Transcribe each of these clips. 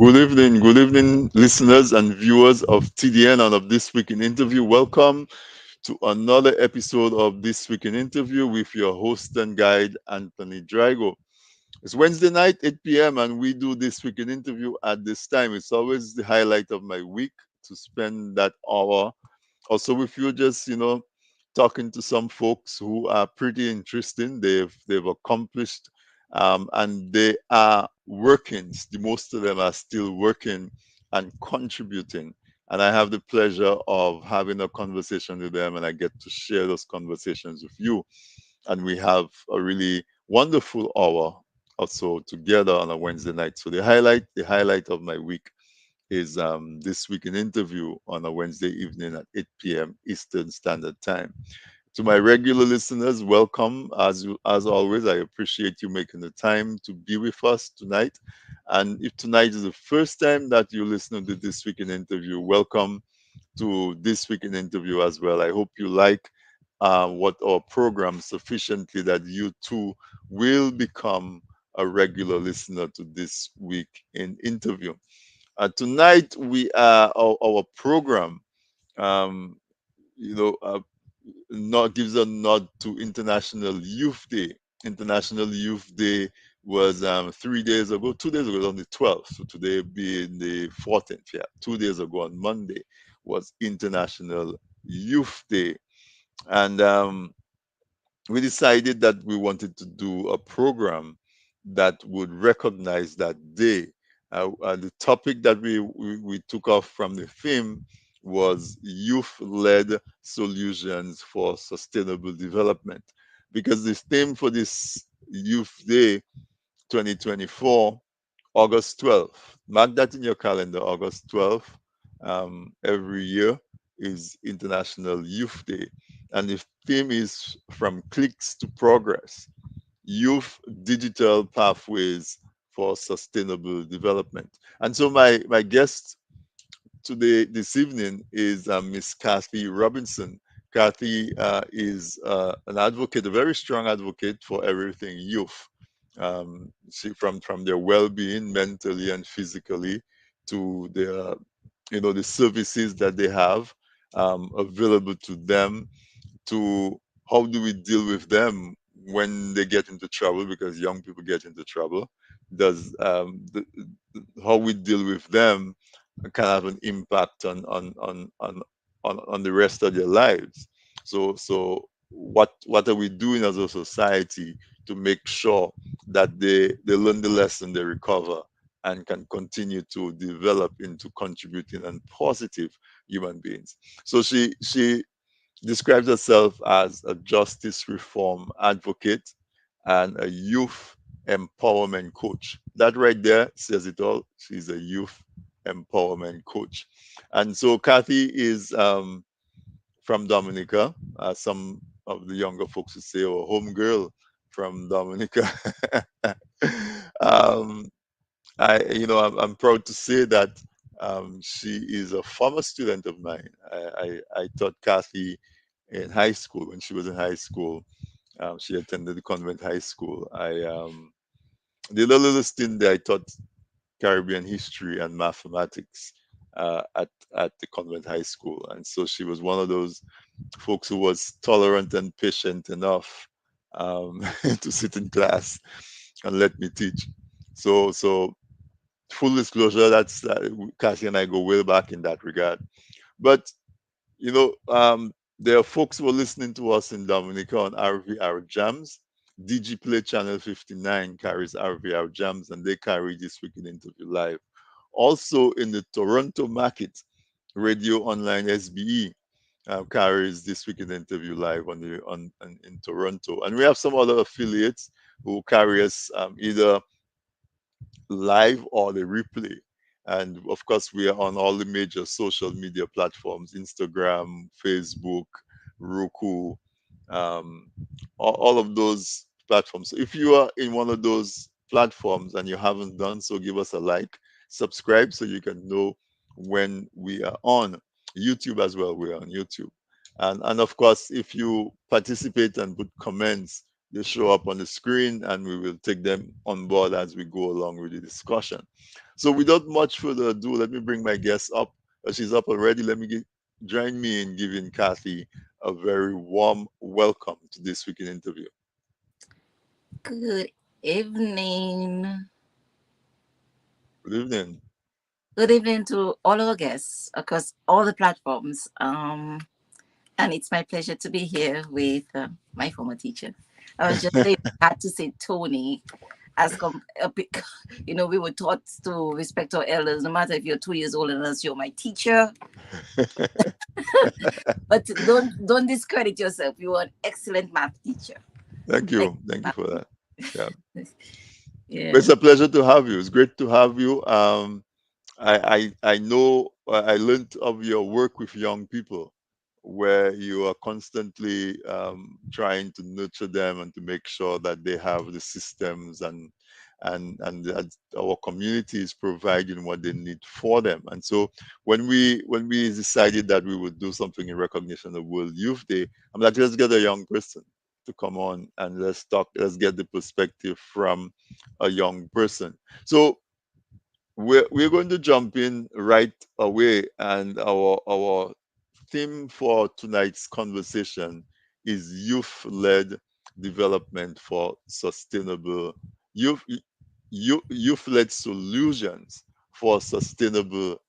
Good evening, listeners and viewers of TDN and of This Week in Interview. Welcome to another episode of This Week in Interview with your host and guide, Anthony Drago. It's Wednesday night, 8 p.m., and we do This Week in Interview at this time. It's always the highlight of my week to spend that hour also with you, just talking to some folks who are pretty interesting. They've accomplished, and they are working. The most of them are still working and contributing. And I have the pleasure of having a conversation with them, and I get to share those conversations with you. And we have a really wonderful hour or so together on a Wednesday night. So the highlight of my week is This Week in Interview on a Wednesday evening at 8 p.m. Eastern Standard Time. To my regular listeners, welcome. As always, I appreciate you making the time to be with us tonight. And if tonight is the first time that you listen to This Week in Interview, welcome to This Week in Interview as well. I hope you like what our program sufficiently that you too will become a regular listener to This Week in Interview. Tonight we are our program. Um, you know, uh, Not gives a nod to International Youth Day. International Youth Day was 3 days ago. 2 days ago on the 12th. So today being the 14th. Yeah, 2 days ago on Monday was International Youth Day, and we decided that we wanted to do a program that would recognize that day. The topic that we took off from the theme was youth-led solutions for sustainable development, because the theme for this Youth Day 2024, August 12th. Mark that in your calendar, August 12th. Every year is International Youth Day. And the theme is From Clicks to Progress, Youth Digital Pathways for Sustainable Development. And so my guest this evening is Miss Kathe Robinson. Kathe is an advocate, a very strong advocate for everything youth. From their well-being, mentally and physically, to their, the services that they have available to them, to how do we deal with them when they get into trouble, because young people get into trouble. Does how we deal with them can have an impact on the rest of their lives. So what are we doing as a society to make sure that they learn the lesson, they recover, and can continue to develop into contributing and positive human beings? So she describes herself as a justice reform advocate and a youth empowerment coach. That right there says it all. She's a youth empowerment coach. And so Kathe is from Dominica. Some of the younger folks would say, oh, home girl from Dominica. um, I'm proud to say that she is a former student of mine. I taught Kathe in high school. When she was in high school, she attended the convent high school. I did a little stint there. I taught Caribbean history and mathematics at the convent high school, and so she was one of those folks who was tolerant and patient enough to sit in class and let me teach. So full disclosure, that's Cassie and I go way back in that regard. But you know, there are folks who are listening to us in Dominica on RVR Jams. DG Play Channel 59 carries RVR Jams, and they carry This Week in Interview Live. Also in the Toronto market, Radio Online SBE carries This Week in Interview Live in Toronto, and we have some other affiliates who carry us either live or the replay. And of course, we are on all the major social media platforms: Instagram, Facebook, Roku, um, all of those platforms. So if you are in one of those platforms and you haven't done so, give us a like, subscribe so you can know when we are on YouTube as well. We're on YouTube. And of course, if you participate and put comments, they show up on the screen, and we will take them on board as we go along with the discussion. So without much further ado, let me bring my guest up. She's up already. Join me in giving Kathe a very warm welcome to this week in interview. Good evening. Good evening. Good evening to all our guests across all the platforms. And it's my pleasure to be here with my former teacher. I was just saying, I had to say Tony, we were taught to respect our elders, no matter if you're 2 years older than us, you're my teacher. But don't discredit yourself. You are an excellent math teacher. Thank you. Thank you Excellent for that. Yeah. math. But it's Yeah. a pleasure to have you. It's great to have you. I know I learned of your work with young people, where you are constantly trying to nurture them and to make sure that they have the systems and that our community is providing what they need for them. And so when we decided that we would do something in recognition of World Youth Day, I'm like, let's get a young person to come on and let's talk. Let's get the perspective from a young person. So we're going to jump in right away, and our theme for tonight's conversation is youth-led development for sustainable youth youth-led solutions for sustainable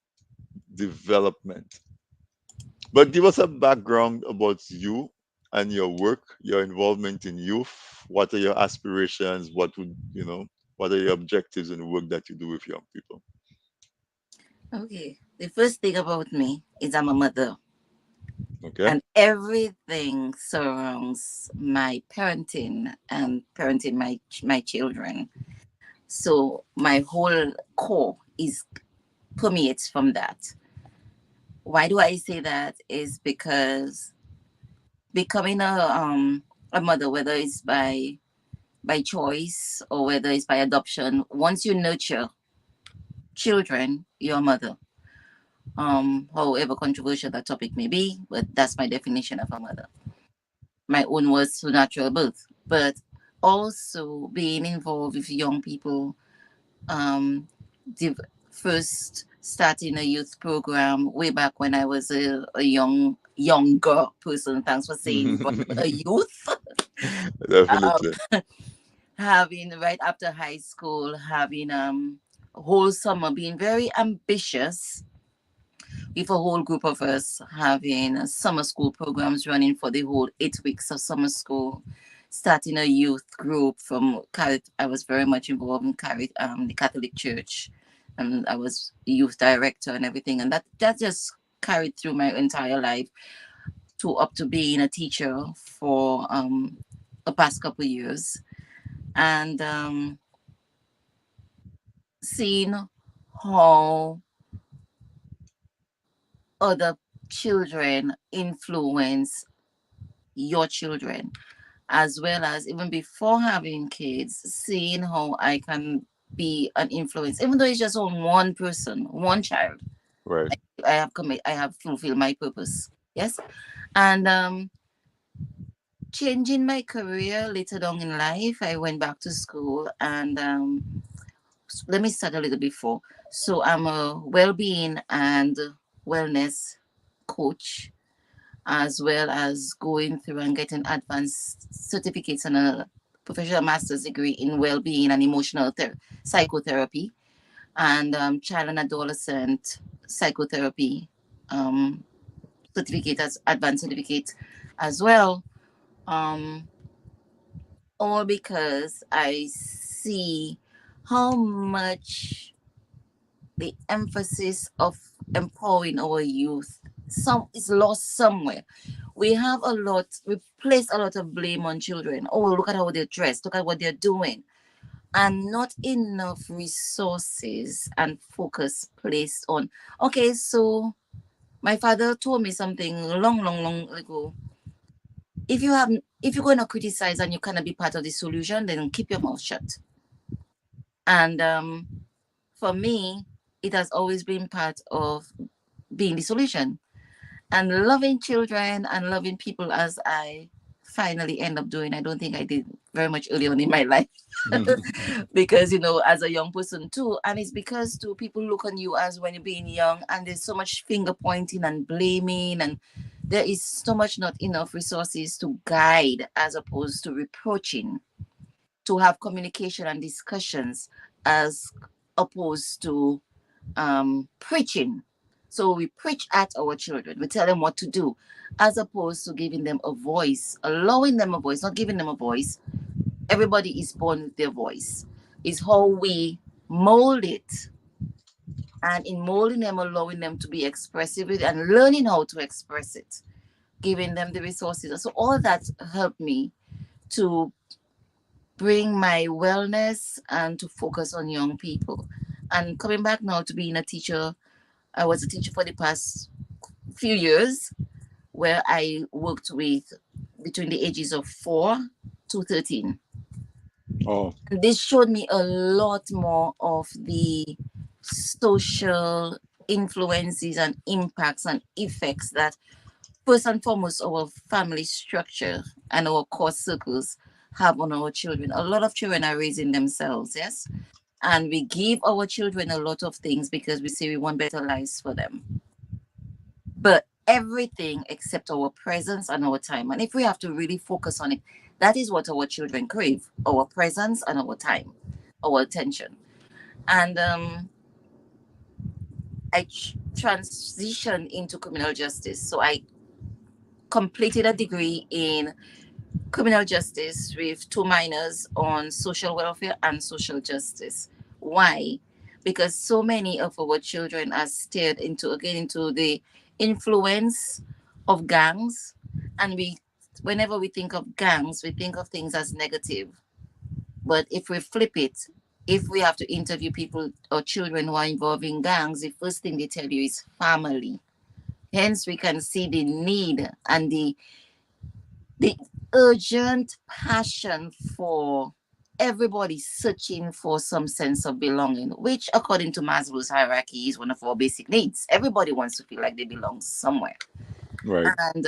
development. But give us a background about you and your work, your involvement in youth. What are your aspirations? What are your objectives in the work that you do with young people? Okay. The first thing about me is I'm a mother. Okay. And everything surrounds my parenting and parenting my children. So my whole core is permeates from that. Why do I say that? Is because becoming a mother, whether it's by choice or whether it's by adoption, once you nurture children, you're a mother. However controversial that topic may be, but that's my definition of a mother. My own was to natural birth, but also being involved with young people. Um, the first starting a youth program way back when I was a younger person. Thanks for saying you brought up a youth. um, Definitely. having right after high school, having a whole summer, being very ambitious with a whole group of us, having summer school programs running for the whole 8 weeks of summer school, starting a youth group from Kathe. I was very much involved in Kathe, the Catholic Church, and I was youth director and everything, and that just carried through my entire life to up to being a teacher for the past couple of years, and seeing how other children influence your children, as well as even before having kids, seeing how I can be an influence, even though it's just on one person, one child. Right. I have fulfilled my purpose. Yes. And changing my career later down in life, I went back to school and let me start a little before. So I'm a well-being and wellness coach, as well as going through and getting advanced certificates and a professional master's degree in well-being and emotional psychotherapy, and child and adolescent psychotherapy um, certificate as advanced certificate as well. Um, all because I see how much the emphasis of empowering our youth some is lost somewhere. We place a lot of blame on children. Oh, look at how they're dressed, look at what they're doing, and not enough resources and focus placed on, okay, so my father told me something long ago. If you're going to criticize and you cannot be part of the solution, then keep your mouth shut. And for me, it has always been part of being the solution, and loving children and loving people as I finally end up doing, I don't think I did very much early on in my life. Because, as a young person too, and it's because too people look on you as when you're being young, and there's so much finger pointing and blaming, and there is so much not enough resources to guide as opposed to reproaching, to have communication and discussions as opposed to preaching. So we preach at our children, we tell them what to do, as opposed to giving them a voice, allowing them a voice, not giving them a voice. Everybody is born with their voice. It's how we mold it. And in molding them, allowing them to be expressive and learning how to express it, giving them the resources. So all that helped me to bring my wellness and to focus on young people. And coming back now to being a teacher, I was a teacher for the past few years, where I worked with between the ages of 4 to 13. Oh, And this showed me a lot more of the social influences and impacts and effects that, first and foremost, our family structure and our core circles have on our children. A lot of children are raising themselves, yes? And we give our children a lot of things because we say we want better lives for them. But everything except our presence and our time. And if we have to really focus on it, that is what our children crave: our presence and our time, our attention. And I transitioned into criminal justice. So I completed a degree in criminal justice with two minors on social welfare and social justice. Why? Because so many of our children are steered into, again, into the influence of gangs, and whenever we think of gangs, we think of things as negative. But if we flip it, if we have to interview people or children who are involved in gangs, the first thing they tell you is family. Hence, we can see the need and the urgent passion for everybody searching for some sense of belonging, which, according to Maslow's hierarchy, is one of our basic needs. Everybody wants to feel like they belong somewhere. right. And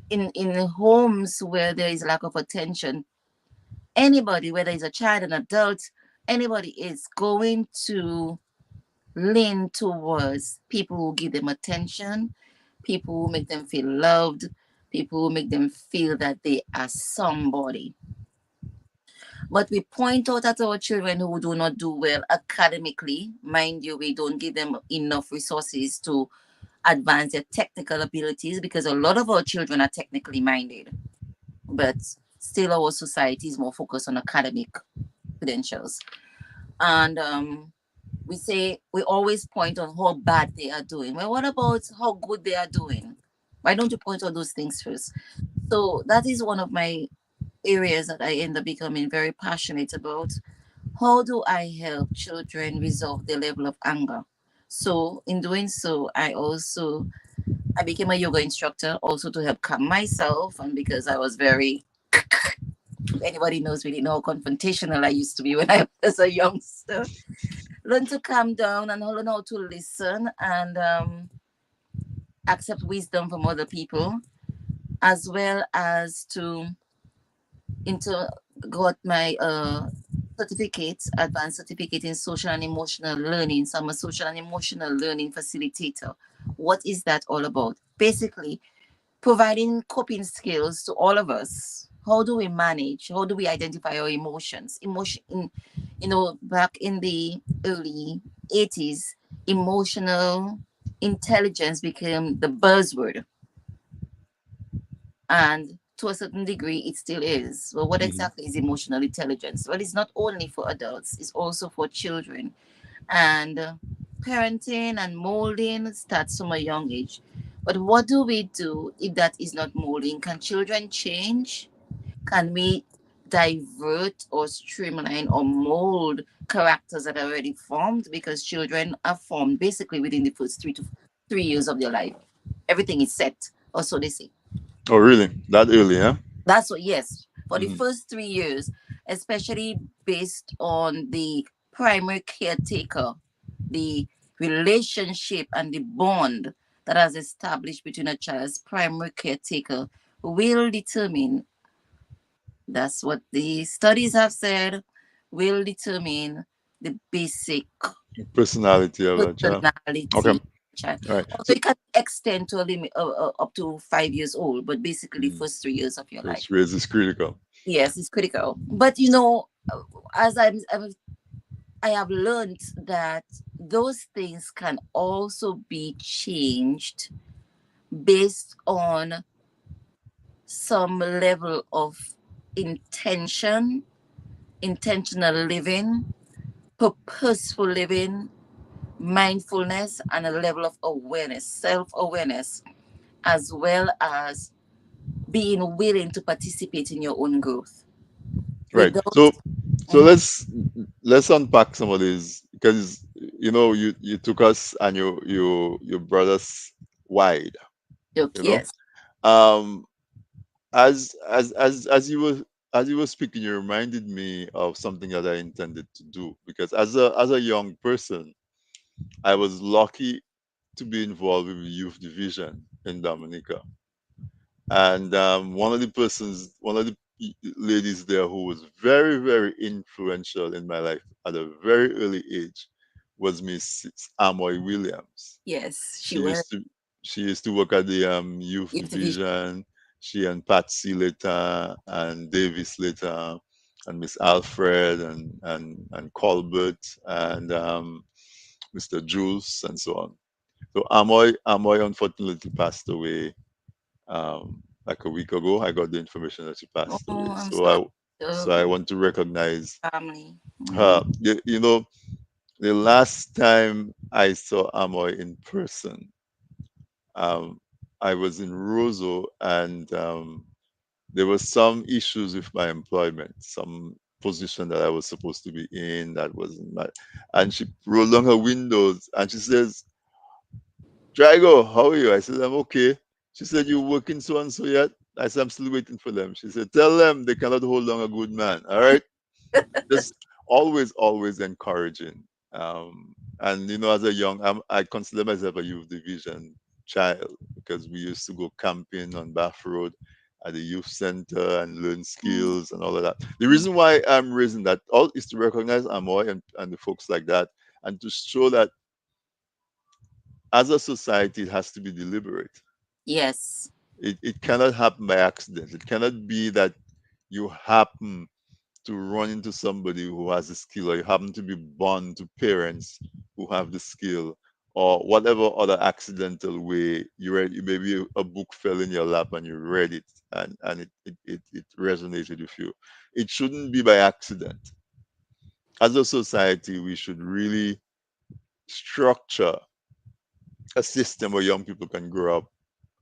in homes where there is lack of attention, anybody, whether it's a child, an adult, anybody is going to lean towards people who give them attention, people who make them feel loved, people who make them feel that they are somebody. But we point out at our children who do not do well academically. Mind you, we don't give them enough resources to advance their technical abilities, because a lot of our children are technically minded. But still, our society is more focused on academic credentials. And we always point on how bad they are doing. Well, what about how good they are doing? Why don't you point out those things first? So that is one of my areas that I end up becoming very passionate about. How do I help children resolve their level of anger? So in doing so, I became a yoga instructor also to help calm myself, and because I was very, if anybody knows, really know how confrontational I used to be when I was a youngster. Learn to calm down and learn how to listen and accept wisdom from other people, as well as to into got my certificate, advanced certificate in social and emotional learning. So I'm a social and emotional learning facilitator. What is that all about? Basically, providing coping skills to all of us. How do we manage? How do we identify our emotions? Back in the early 80s, emotional intelligence became the buzzword, and to a certain degree it still is. Well, what Mhm. exactly is emotional intelligence? Well, it's not only for adults, it's also for children. And parenting and molding starts from a young age. But what do we do if that is not molding? Can children change? Can we divert or streamline or mold characters that are already formed? Because children are formed basically within the first 3 years of their life. Everything is set, or so they say. Oh, really? That early, huh? That's what, yes, for the Hmm. first 3 years, especially based on the primary caretaker, the relationship and the bond that has established between a child's primary caretaker will determine That's what the studies have said will determine the basic Personality of a child. Okay. personality child. All right. Although So it can extend to a limit up to 5 years old, but basically mm, first 3 years of your life. first raise is critical. Yes, it's critical. But as I have learned that those things can also be changed based on some level of intention, intentional living, purposeful living, mindfulness, and a level of awareness, self awareness, as well as being willing to participate in your own growth. Right. Without, So mhm. let's unpack some of these because you took us and you brought us wide. You know, Yes, um, as you were speaking, you reminded me of something that I intended to do because as a young person, I was lucky to be involved with the youth division in Dominica. And one of the ladies there who was very, very influential in my life at a very early age was Miss Amoy Williams. yes, she She was used to she used to work at the youth youth division. division. She and Patsy later and Davis later and Miss Alfred and Colbert and Mr. Jules and so on. So Amoy unfortunately passed away like a week ago. I got the information that she Oh, passed away. I'm sorry. So I want to recognize Family. her. You know, the last time I saw Amoy in person, um, I was in Roseau, and there were some issues with my employment, some position that I was supposed to be in that wasn't my. And she rolled down her windows and she says, Drago, how are you? I said, I'm okay. She said, you working so and so yet? I said, I'm still waiting for them. She said, tell them they cannot hold on a good man. All right. Just always encouraging. And as a I consider myself a youth division child because we used to go camping on Bath Road at the youth center and learn Mhm. skills and all of that. The reason why I'm raising that all is to recognize Amoy and the folks like that and to show that as a society it has to be deliberate. Yes. It cannot happen by accident. It cannot be that you happen to run into somebody who has a skill, or you happen to be born to parents who have the skill, or whatever other accidental way you read. Maybe a book fell in your lap and you read it, and it resonated with you. It shouldn't be by accident. As a society, we should really structure a system where young people can grow up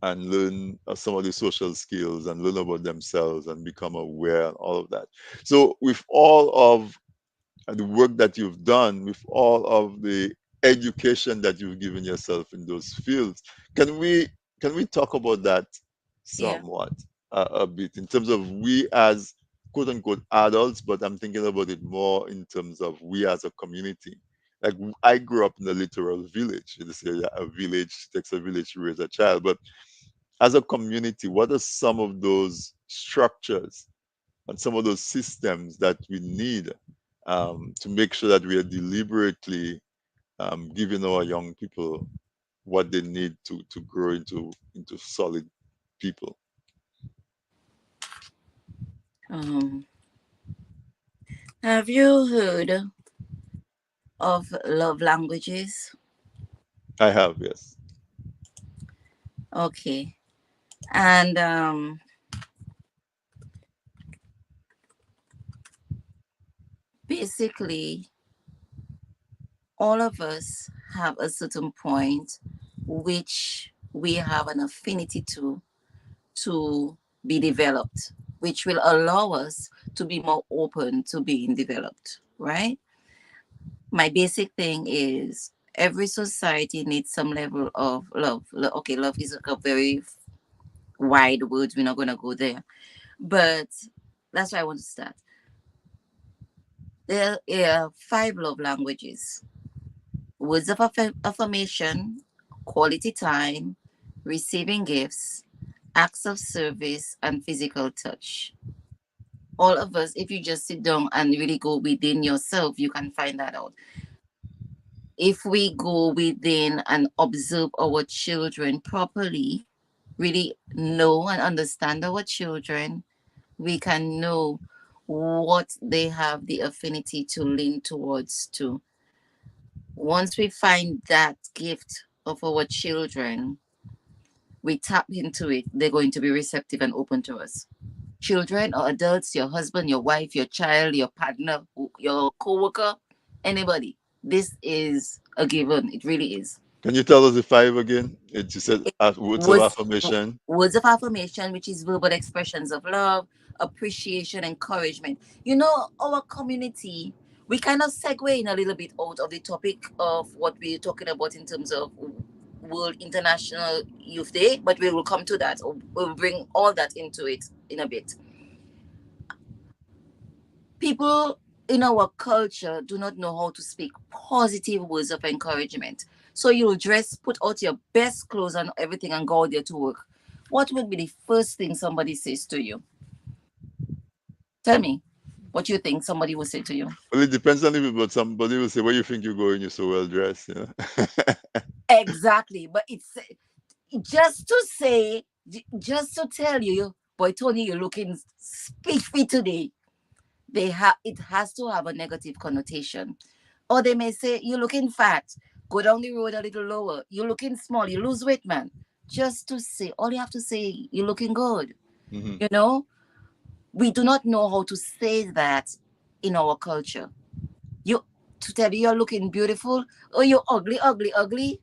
and learn some of the social skills and learn about themselves and become aware and all of that. So, with all of the work that you've done, with all of the education that you've given yourself in those fields, can we can we talk about that Yeah. somewhat a bit in terms of we as quote unquote adults, but I'm thinking about it more in terms of we as a community. Like I grew up in a literal village. They say a village takes a village to raise a child, but as a community, what are some of those structures and some of those systems that we need to make sure that we are deliberately giving our young people what they need to grow into solid people? Um, have you heard of love languages? I have, yes. Okay. And basically, all of us have a certain point which we have an affinity to be developed, which will allow us to be more open to being developed, right? My basic thing is every society needs some level of love. Okay, love is like a very wide word. We're not going to go there. But that's why I want to start. There are five love languages: words of affirmation, quality time, receiving gifts, acts of service, and physical touch. All of us, if you just sit down and really go within yourself, you can find that out. If we go within and observe our children properly, really know and understand our children, we can know what they have the affinity to lean towards to. Once we find that gift of our children, we tap into it, they're going to be receptive and open to us. Children or adults, your husband, your wife, your child, your partner, your co-worker, anybody. This is a given. It really is. Can you tell us the five again? You said It words of was affirmation. words of affirmation, which is verbal expressions of love, appreciation, encouragement. You know, our community, we kind of segue in a little bit out of the topic of what we're talking about in terms of World International Youth Day, but we will come to that. We'll bring all that into it in a bit. People in our culture do not know how to speak positive words of encouragement. So you'll dress, put out your best clothes and everything and go out there to work. What would be the first thing somebody says to you? Tell me what you think somebody will say to you. Well, it depends on the people, but somebody will say, "Where you think you're going? You're so well dressed." You know? Exactly. But it's just to say, just to tell you, boy, Tony, you're looking spiffy today. It has to have a negative connotation. Or they may say, you're looking fat. Go down the road a little lower. You're looking small. You lose weight, man. Just to say, all you have to say, you're looking good. Hmm. You know, we do not know how to say that in our culture. You to tell you you're looking beautiful. Oh, you're ugly, ugly, ugly.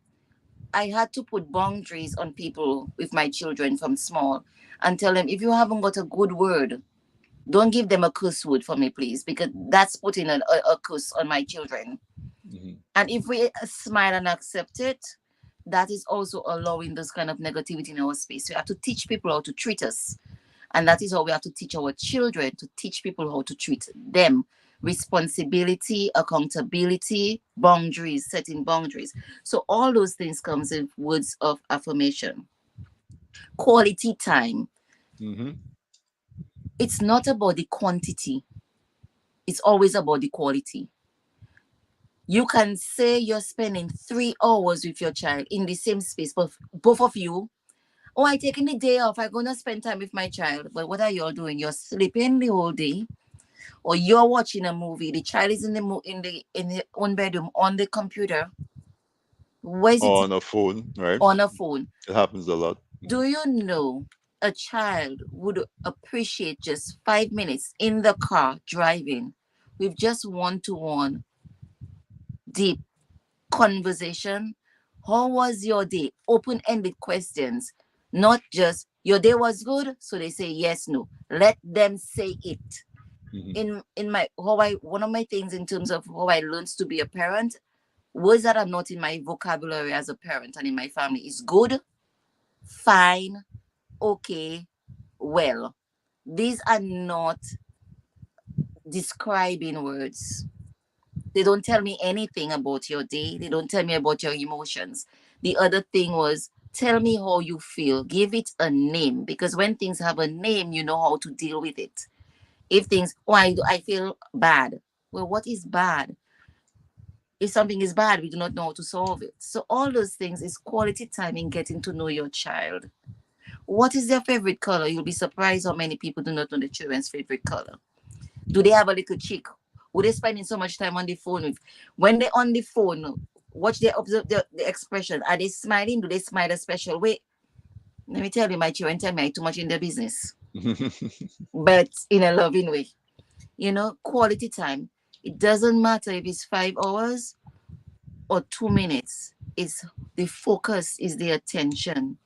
I had to put boundaries on people with my children from small and tell them if you haven't got a good word, don't give them a curse word for me, please, because that's putting a curse on my children. Hmm. And if we smile and accept it, that is also allowing this kind of negativity in our space. We have to teach people how to treat us. And that is how we have to teach our children to teach people how to treat them. Responsibility, accountability, boundaries, setting boundaries. So all those things comes in words of affirmation. Quality time. Hmm. It's not about the quantity. It's always about the quality. You can say you're spending 3 hours with your child in the same space, but both of you, oh, I taking the day off. I'm gonna spend time with my child. But what are you all doing? You're sleeping the whole day, or you're watching a movie. The child is in the own bedroom on the computer. Where is it On a phone, right? on a phone? It happens a lot. Do you know a child would appreciate just 5 minutes in the car driving with just one-to-one deep conversation? How was your day? Open-ended questions, not just your day was good. So they say yes, no. Let them say it. Hmm. In my how I one of my things in terms of how I learned to be a parent, words that are not in my vocabulary as a parent and in my family is good, fine, okay, well. These are not describing words. They don't tell me anything about your day. They don't tell me about your emotions. The other thing was tell me how you feel. Give it a name because when things have a name, you know how to deal with it. If things, oh, I feel bad. Well, what is bad? If something is bad, we do not know how to solve it. So all those things is quality time in getting to know your child. What is their favorite color? You'll be surprised how many people do not know the children's favorite color. Do they have a little chick? Would they spending so much time on the phone with? When they're on the phone, watch they observe the expression. Are they smiling? Do they smile a special way? Let me tell you, my children tell me I too much in their business, but in a loving way. You know, quality time. It doesn't matter if it's 5 hours or 2 minutes. It's the focus, is the attention.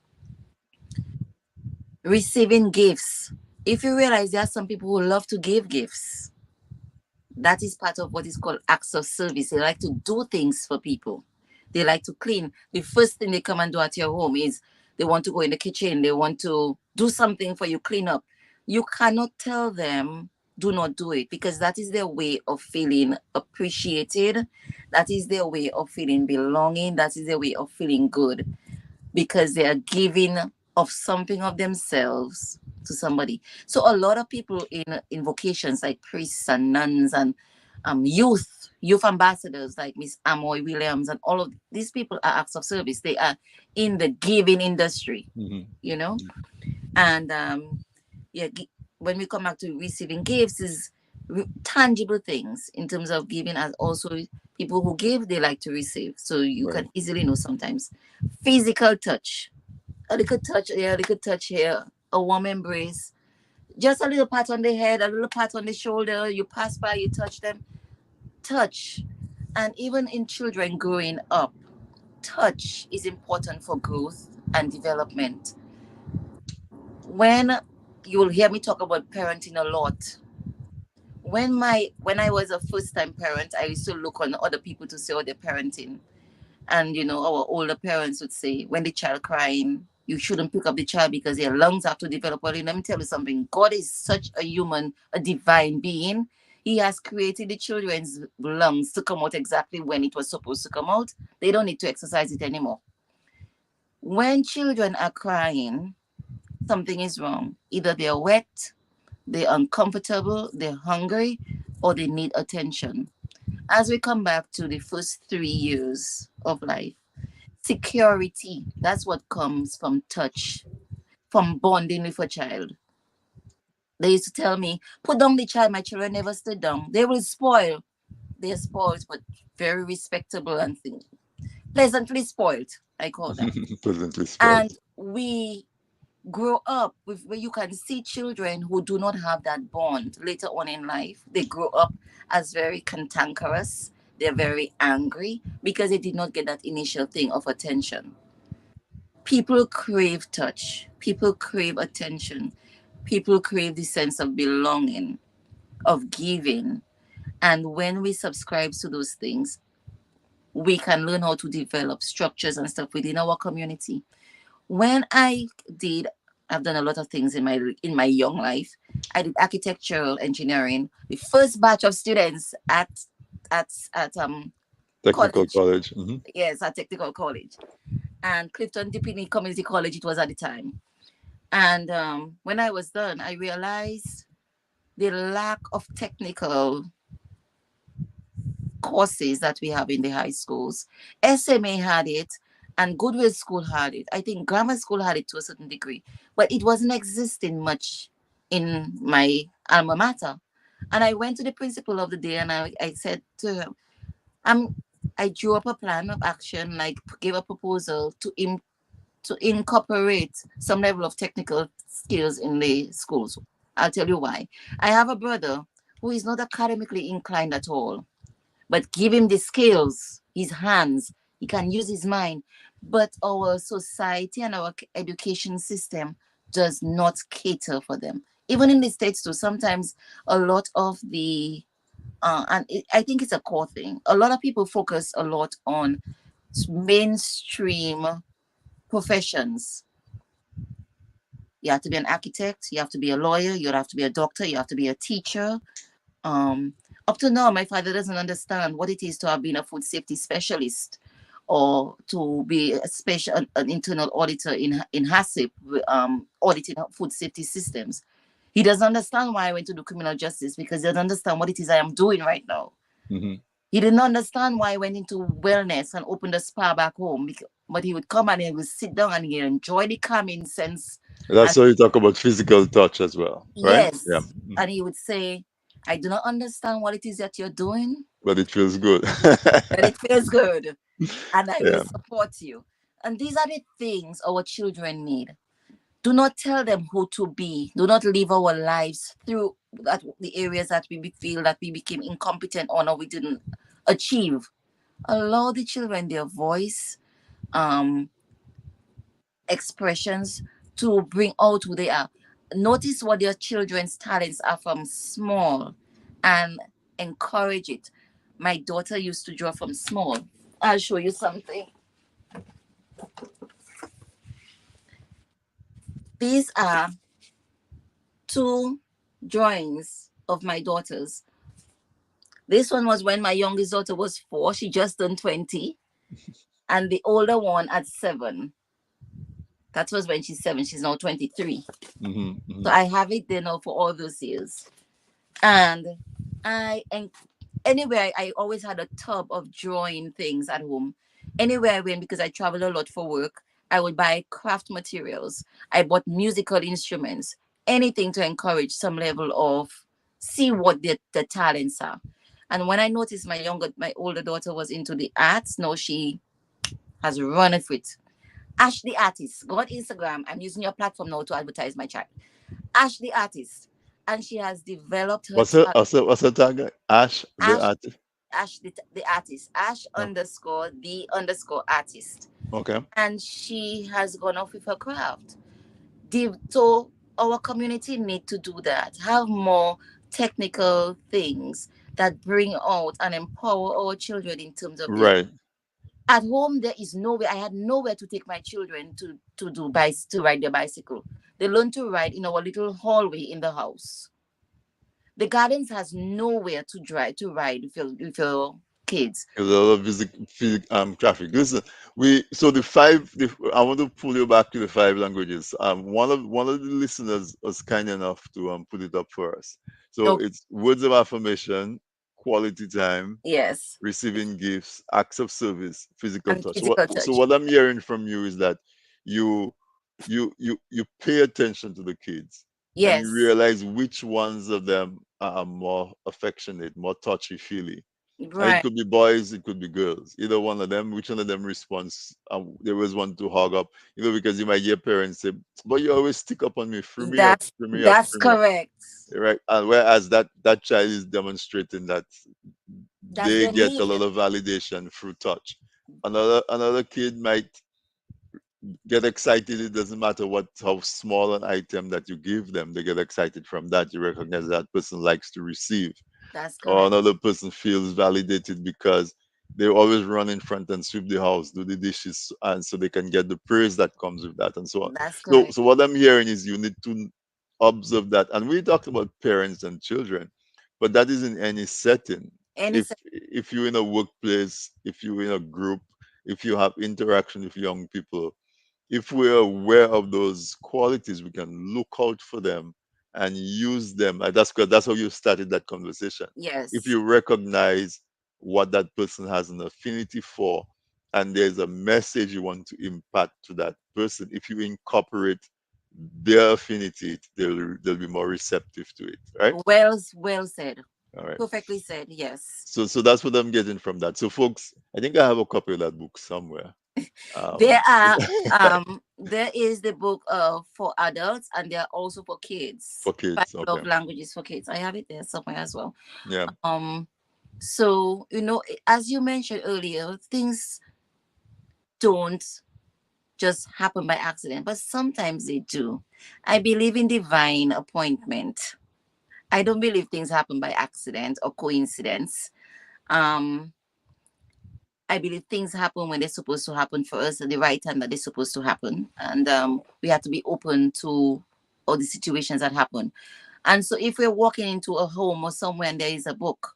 Receiving gifts. If you realize there are some people who love to give gifts, that is part of what is called acts of service. They like to do things for people. They like to clean. The first thing they come and do at your home is they want to go in the kitchen. They want to do something for you, clean up. You cannot tell them, do not do it, because that is their way of feeling appreciated. That is their way of feeling belonging. That is their way of feeling good because they are giving of something of themselves to somebody. So a lot of people in vocations like priests and nuns and youth ambassadors like Miss Amoy Williams and all of these people are acts of service. They are in the giving industry, Hmm. you know. And yeah, when we come back to receiving gifts, is tangible things in terms of giving, as also people who give they like to receive. So you Right. can easily know sometimes physical touch, a little touch here, a little touch here, a warm embrace, just a little pat on the head, a little pat on the shoulder. You pass by, you touch them, touch. And even in children growing up, touch is important for growth and development. When you'll hear me talk about parenting a lot, when I was a first time parent, I used to look on other people to see how they're parenting. And our older parents would say, when the child crying, you shouldn't pick up the child because their lungs have to develop. Well, let me tell you something. God is such a human, a divine being. He has created the children's lungs to come out exactly when it was supposed to come out. They don't need to exercise it anymore. When children are crying, something is wrong. Either they're wet, they're uncomfortable, they're hungry, or they need attention. As we come back to the first 3 years of life, security, that's what comes from touch, from bonding with a child. They used to tell me, put down the child, my children never stood down. They will spoil. They're spoiled, but very respectable and things. Pleasantly spoiled, I call that. Pleasantly spoiled. And we grow up with where you can see children who do not have that bond later on in life. They grow up as very cantankerous. They're very angry because they did not get that initial thing of attention. People crave touch. People crave attention. People crave the sense of belonging, of giving. And when we subscribe to those things, we can learn how to develop structures and stuff within our community. When I did, I've done a lot of things in my young life. I did architectural engineering. The first batch of students at Technical college. college. Hmm. Yes, at technical college. And Clifton Dipini Community College it was at the time. And when I was done, I realized the lack of technical courses that we have in the high schools. SMA had it, and Goodwill School had it. I think grammar school had it to a certain degree, but it wasn't existing much in my alma mater. And I went to the principal of the day and I said to her, I'm, I drew up a plan of action, like gave a proposal to incorporate some level of technical skills in the schools. I'll tell you why. I have a brother who is not academically inclined at all, but give him the skills, his hands, he can use his mind. But our society and our education system does not cater for them. Even in the States, too, sometimes a lot of I think it's a core thing. A lot of people focus a lot on mainstream professions. You have to be an architect, you have to be a lawyer, you have to be a doctor, you have to be a teacher. Um, Up to now, my father doesn't understand what it is to have been a food safety specialist or to be a special an internal auditor in HACCP, auditing food safety systems. He doesn't understand why I went to do criminal justice because he doesn't understand what it is I am doing right now. Hmm. He didn't understand why I went into wellness and opened a spa back home. But he would come and he would sit down and he enjoy the calming sense. That's And why you talk about physical touch as well, right? Yeah. yes, and he would say, I do not understand what it is that you're doing, But it feels good. but it feels good and I will Yeah. support you. And these are the things our children need. Do not tell them who to be. Do not live our lives through the areas that we feel that we became incompetent on or we didn't achieve. Allow the children their voice, um, expressions to bring out who they are. Notice what your children's talents are from small and encourage it. My daughter used to draw from small. I'll show you something. These are two drawings of my daughters. This one was when my youngest daughter was 4. She just turned 20. And the older one at 7. That was when she's 7. She's now 23. Hmm. So Hmm. I have it there now for all those years. And and anywhere I always had a tub of drawing things at home. Anywhere I went, because I travel a lot for work, I would buy craft materials. I bought musical instruments, anything to encourage some level of see what the talents are. And when I noticed my older daughter was into the arts, now she has run it with Ashley Artist. Go on Instagram. I'm using your platform now to advertise my child. Ashley Artist. And she has developed her talent. What's her tag? Ash the Ash artist. Ash the artist. Ash Oh, underscore the underscore artist. okay. And she has gone off with her craft. So our community need to do that. Have more technical things that bring out and empower our children in terms of their Right. at home. There is nowhere. I had nowhere to take my children to ride their bicycle. They learn to ride in our little hallway in the house. The gardens has nowhere to ride with your kids. A lot of traffic. Listen, I want to pull you back to the five languages. One of the listeners was kind enough to put it up for us. So Okay. it's words of affirmation, quality time, Yes, receiving gifts, acts of service, physical and touch. physical So touch. what I'm hearing from you is that you you pay attention to the kids and you Yes, realize which ones of them are more affectionate, more touchy feely. It right. could be boys, it could be girls. Either one of them, which one of them responds, they always want to hog up. Because you might hear parents say, "But you always stick up on me, free me up, That's free me up, that's free me up." correct. Right? And whereas that child is demonstrating that That's they their get a need. lot of validation through touch. Another kid might get excited. It doesn't matter how small an item that you give them, they get excited from that. You recognize that person likes to receive. That's Or correct. another person feels validated because they always run in front and sweep the house, do the dishes, and so they can get the praise that comes with that, and so on. That's So, correct. so what I'm hearing is you need to observe that, and we talked about parents and children, but that is in any setting. Any If you're in a workplace, if you're in a group, if you have interaction with young people, if we're aware of those qualities, we can look out for them and use them. And that's good. That's how you started that conversation. If yes, you recognize what that person has an affinity for, and there's a message you want to impart to that person, if you incorporate their affinity, they'll be more receptive to it. Right? well said. All right. Perfectly said. Yes. So that's what I'm getting from that. So folks, I think I have a copy of that book somewhere. There Um, are there is the book for adults, and there are also for kids. for Five kids. Okay. love languages for kids. I have it there somewhere as well. Yeah. Um so as you mentioned earlier, things don't just happen by accident, but sometimes they do. I believe in divine appointment. I don't believe things happen by accident or coincidence. Um, I believe things happen when they're supposed to happen for us at the right time that they're supposed to happen, and we have to be open to all the situations that happen. And so, if we're walking into a home or somewhere and there is a book,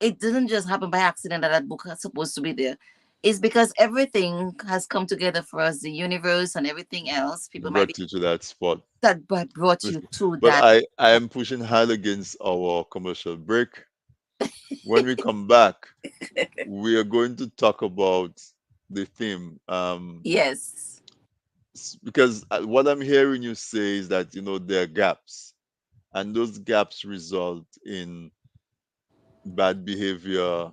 it doesn't just happen by accident that that book is supposed to be there. It's because everything has come together for us, the universe and everything else. People might be Brought you to that spot. that brought you Listen, to but that. I am pushing hard against our commercial break. When we come back, we are going to talk about the theme. Yes, Because what I'm hearing you say is that there are gaps, and those gaps result in bad behavior,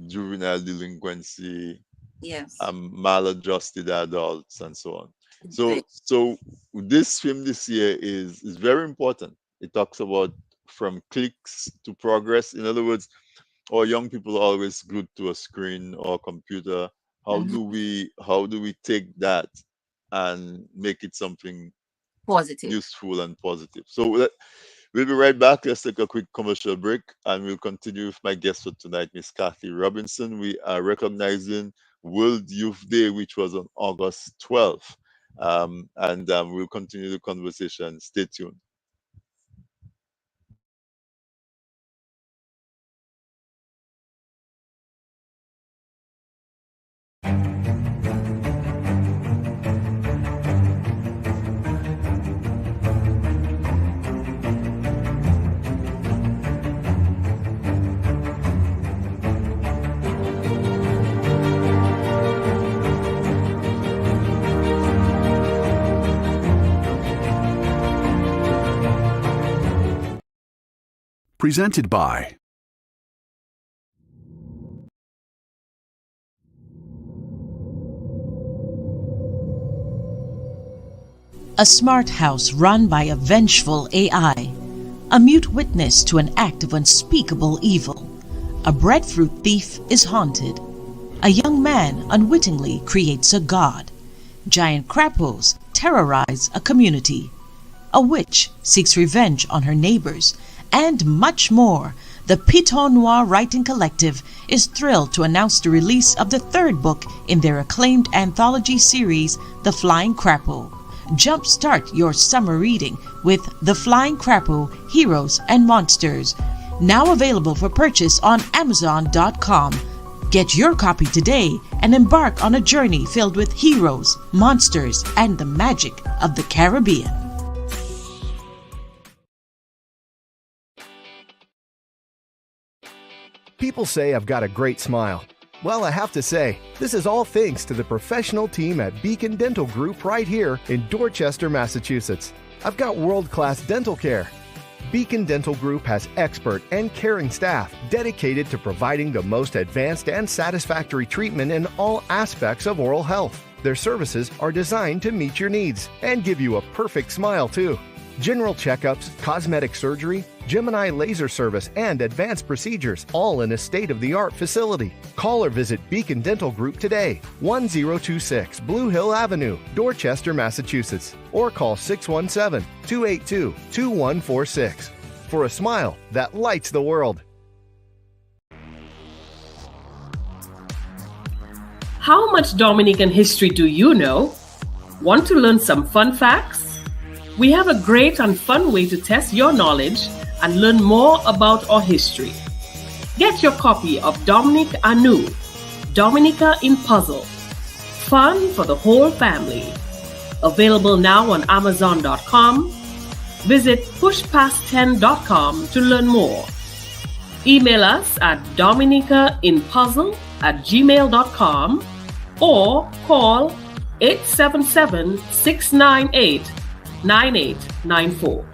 juvenile delinquency, yes. maladjusted adults, and so on. So this film this year is very important. It talks about from clicks to progress. In other words, our young people are always glued to a screen or computer. Mhm. How do we take that and make it something Positive. useful and positive? So we'll be right back. Let's take a quick commercial break and we'll continue with my guest for tonight, Miss Kathe Robinson. We are recognizing World Youth Day, which was on August 12th. And we'll continue the conversation. Stay tuned. Presented by A smart house run by a vengeful AI, a mute witness to an act of unspeakable evil. A breadfruit thief is haunted. A young man unwittingly creates a god. Giant crapos terrorize a community. A witch seeks revenge on her neighbors, and much more. The Piton Noir Writing Collective is thrilled to announce the release of the third book in their acclaimed anthology series, The Flying Crapo. Jumpstart your summer reading with The Flying Crapo, Heroes and Monsters. Now available for purchase on Amazon.com. Get your copy today and embark on a journey filled with heroes, monsters, and the magic of the Caribbean. People say I've got a great smile. Well, I have to say, this is all thanks to the professional team at Beacon Dental Group right here in Dorchester, Massachusetts. I've got world-class dental care. Beacon Dental Group has expert and caring staff dedicated to providing the most advanced and satisfactory treatment in all aspects of oral health. Their services are designed to meet your needs and give you a perfect smile, too. General checkups, cosmetic surgery, Gemini laser service, and advanced procedures, all in a state-of-the-art facility. Call or visit Beacon Dental Group today, 1026 Blue Hill Avenue, Dorchester, Massachusetts, or call 617-282-2146 for a smile that lights the world. How much Dominican history do you know? Want to learn some fun facts? We have a great and fun way to test your knowledge and learn more about our history. Get your copy of Dominic Anu, Dominica in Puzzle. Fun for the whole family. Available now on Amazon.com. Visit pushpast10.com to learn more. Email us at dominicainpuzzle@gmail.com or call 877-698-9894.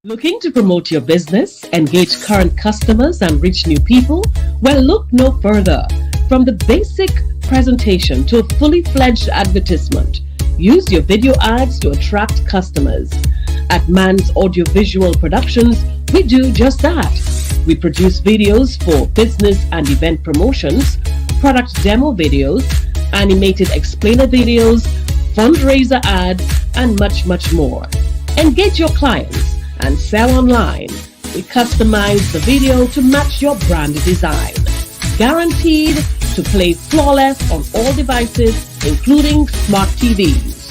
Looking to promote your business, engage current customers, and reach new people? Well, look no further. From the basic presentation to a fully fledged advertisement, use your video ads to attract customers. At Man's Audiovisual Productions, we do just that. We produce videos for business and event promotions, product demo videos, animated explainer videos, fundraiser ads, and much, much more. Engage your clients and sell online. We customize the video to match your brand design. Guaranteed to play flawless on all devices, including smart TVs.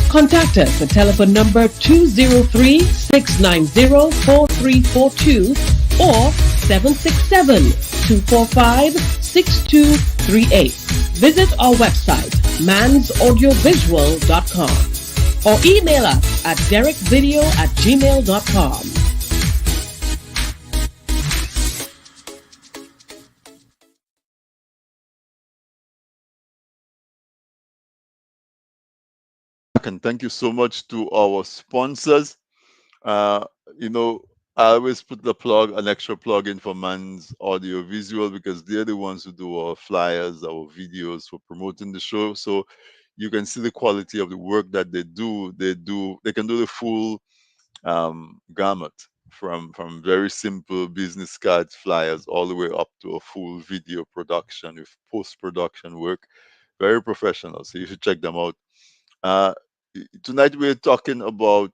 Contact us at telephone number 203-690-4342 or 767-245-6238. Visit our website, mansaudiovisual.com, or email us at derekvideo@gmail.com. And thank you so much to our sponsors. Uh, you know, I always put an extra plug in for Man's Audio Visual because they're the ones who do our flyers, our videos for promoting the show. So you can see the quality of the work that they do. They can do the full gamut from very simple business cards, flyers, all the way up to a full video production with post production work. Very professional. So you should check them out. Uh, Tonight we're talking about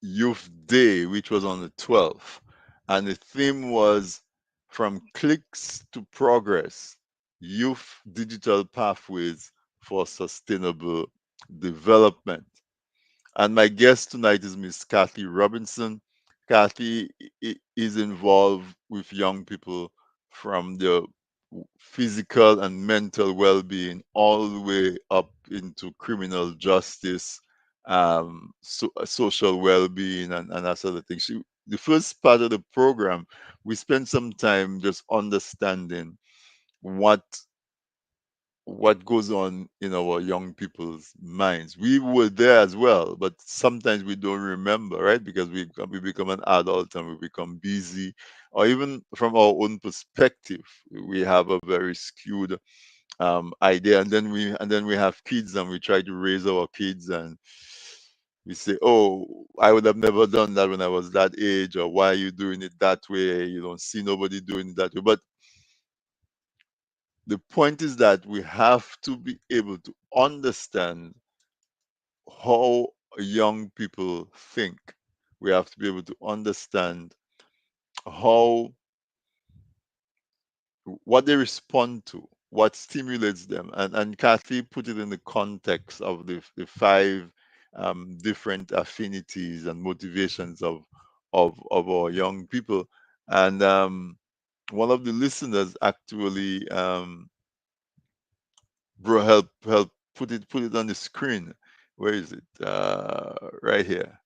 Youth Day, which was on the 12th, and the theme was From Clicks to Progress: Youth Digital Pathways for Sustainable Development. And my guest tonight is Miss Kathe Robinson. Kathe is involved with young people from their physical and mental well-being all the way up into criminal justice, social well-being, and that sort of thing. The first part of the program, we spent some time just understanding what what goes on in our young people's minds. We were there as well, but sometimes we don't remember, right? Because we become an adult and we become busy, or even from our own perspective, we have a very skewed idea, and then we have kids and we try to raise our kids and we say, "Oh, I would have never done that when I was that age," or "Why are you doing it that way? You don't see nobody doing it that way." But the point is that we have to be able to understand how young people think. We have to be able to understand how what they respond to, what stimulates them. And Kathy put it in the context of the five different affinities and motivations of our young people. And one of the listeners actually help put it on the screen. Where is it? Right here.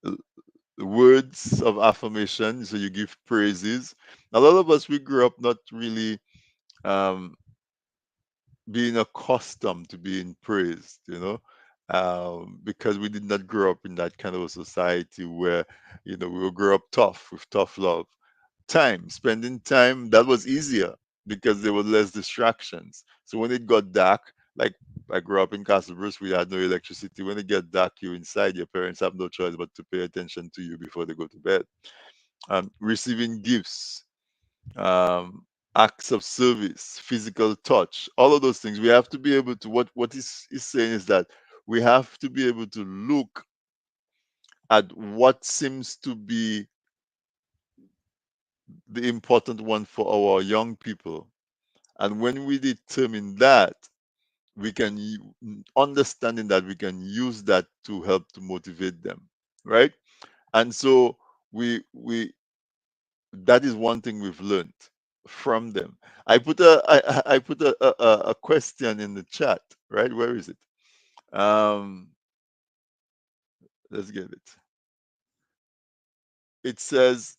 L- Words of affirmation. So you give praises. A lot of us we grew up not really um, being accustomed to being praised, because we did not grow up in that kind of a society where, we will grow up tough with tough love. Spending time, that was easier because there were less distractions. So when it got dark, like I grew up in Castle Bruce, we had no electricity. When it get dark, you inside, your parents have no choice but to pay attention to you before they go to bed. Receiving gifts, um, acts of service, physical touch, all of those things. We have to be able to, what is saying is that we have to be able to look at what seems to be the important one for our young people. And when we determine that, we can understanding that we can use that to help to motivate them, right? And so we that is one thing we've learned from them. I put a question in the chat, right? Where is it? Um, let's get it. It says,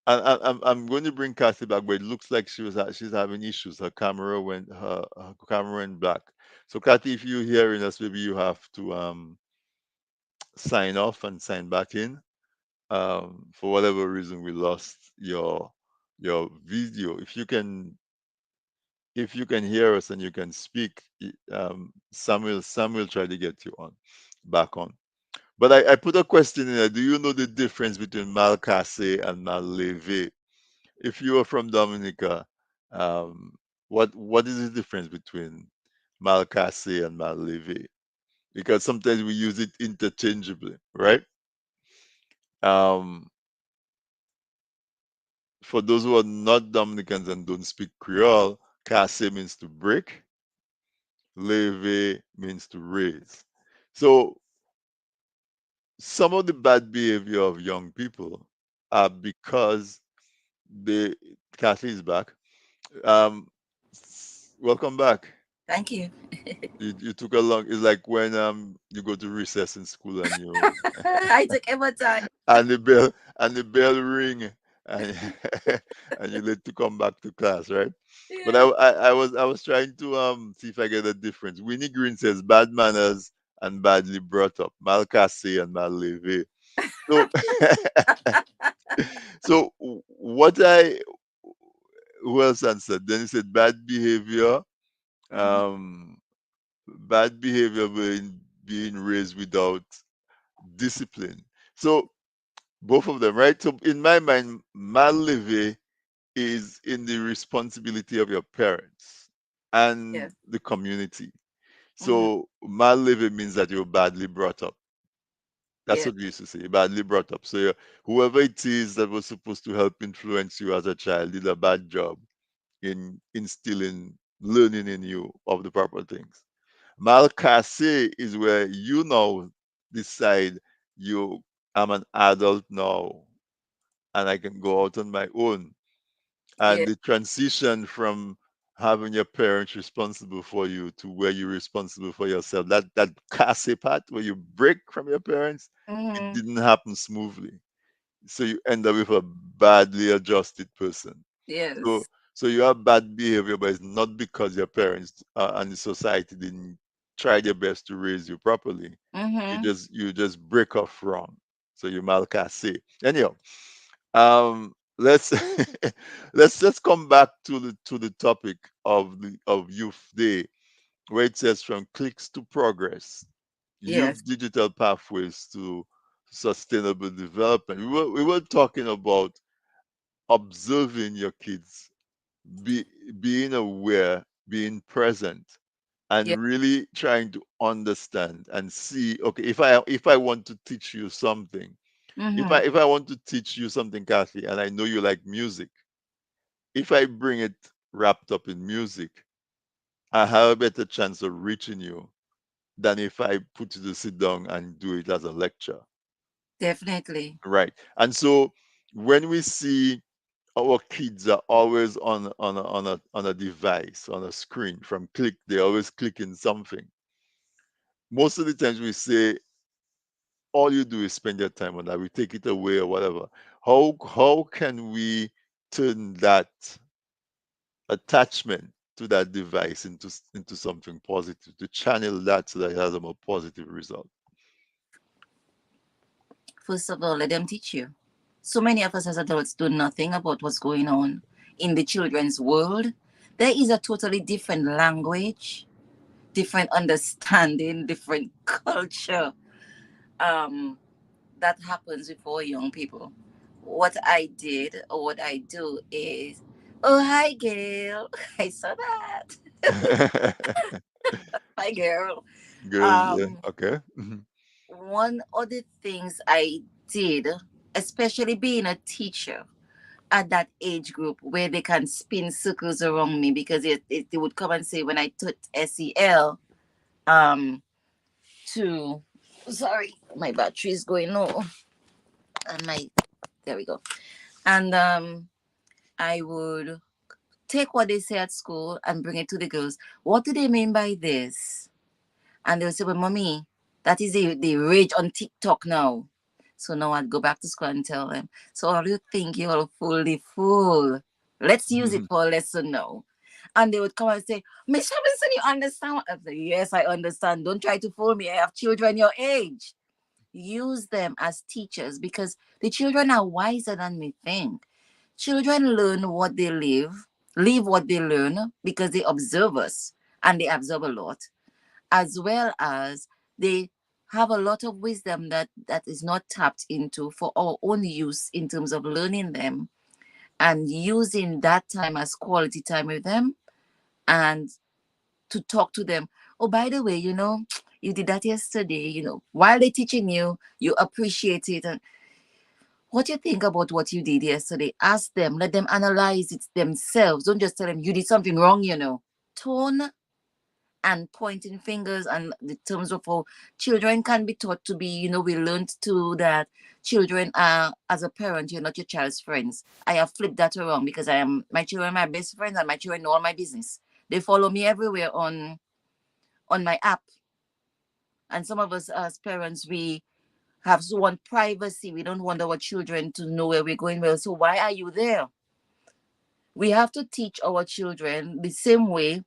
I'm going to bring Kathy back, but it looks like she's having issues. Her camera went black. So Kathy, if you're hearing us, maybe you have to sign off and sign back in. For whatever reason, we lost your video. If you can hear us and you can speak, Samuel try to get you on back on. But I put a question in there. Do you know the difference between Malcase and Maleve? If you are from Dominica, um, what is the difference between Malcase and Maleve? Because sometimes we use it interchangeably, right? Um, for those who are not Dominicans and don't speak Creole, Kase means to break, Leve means to raise. So some of the bad behavior of young people are because they Kathy is back. Um, Welcome back. Thank you. You took a long. It's like when you go to recess in school and you I took every time. and the bell ring and and you need to come back to class, right? But Yeah. I was trying to see if I get a difference. Winnie Green says bad manners and badly brought up. Malcase and Maleve. So so what I who else answered? Then he said bad behavior. Mhm. Um Bad behavior being raised without discipline. So both of them, right? So in my mind, Maleve is in the responsibility of your parents and Yes. the community. Hmm. So Maleve means that you're badly brought up. That's Yes. what we used to say, badly brought up. So whoever it is that was supposed to help influence you as a child did a bad job in instilling learning in you of the proper things. Malcase is where you now decide you I'm an adult now and I can go out on my own. And Yes. the transition from having your parents responsible for you to where you're responsible for yourself, that case part where you break from your parents, it Hmm. didn't happen smoothly. So you end up with a badly adjusted person. So Yes. So you have bad behavior, but it's not because your parents and the society didn't try their best to raise you properly. Mm-hmm. You just break off wrong. So you malcasse. Anyhow, let's let's come back to the topic of Youth Day, where it says from clicks to progress, Yes. youth digital pathways to sustainable development. We were talking about observing your kids, be, being aware, being present, and Yeah. really trying to understand and see. Okay, if I want to teach you something, Mm-hmm. if I want to teach you something, Kathy, and I know you like music, if I bring it wrapped up in music, I have a better chance of reaching you than if I put you to sit down and do it as a lecture. Definitely. Right. And so when we see our kids are always on a device, on a screen, from click, they're always clicking something. Most of the times we say all you do is spend your time on that. We take it away or whatever. How can we turn that attachment to that device into something positive, to channel that so that it has a more positive result? First of all, let them teach you. So many of us as adults do nothing about what's going on in the children's world. There is a totally different language, different understanding, different culture um, that happens with our young people. What I did or what I do is, oh, hi, girl. I saw that. Hi, girl. Girl, yeah, Um, okay. Mhm. One of the things I did, especially being a teacher at that age group where they can spin circles around me because they would come and say when I taught SEL um to sorry my battery is going low and my there we go and I would take what they say at school and bring it to the girls. What do they mean by this? And they'll say, well, mommy, that is the rage on TikTok now. So now I'd go back to school and tell them, so all you think you're fully fool. Let's use it for a lesson now. And they would come and say, Miss Robinson, you understand? I say, yes, I understand. Don't try to fool me. I have children your age. Use them as teachers because the children are wiser than we think. Children learn what they live what they learn because they observe us and they absorb a lot, as well as they have a lot of wisdom that is not tapped into for our own use in terms of learning them and using that time as quality time with them and to talk to them. Oh, by the way, you did that yesterday, while they're teaching you, you appreciate it. And what you think about what you did yesterday, ask them, let them analyze it themselves. Don't just tell them you did something wrong. Tone and pointing fingers and the terms of how children can be taught to be, we learned too that children are, as a parent, you're not your child's friends. I have flipped that around because my children are my best friends and my children know all my business. They follow me everywhere on my app. And some of us as parents, we have so want privacy. We don't want our children to know where we're going. Well, so why are you there? We have to teach our children the same way.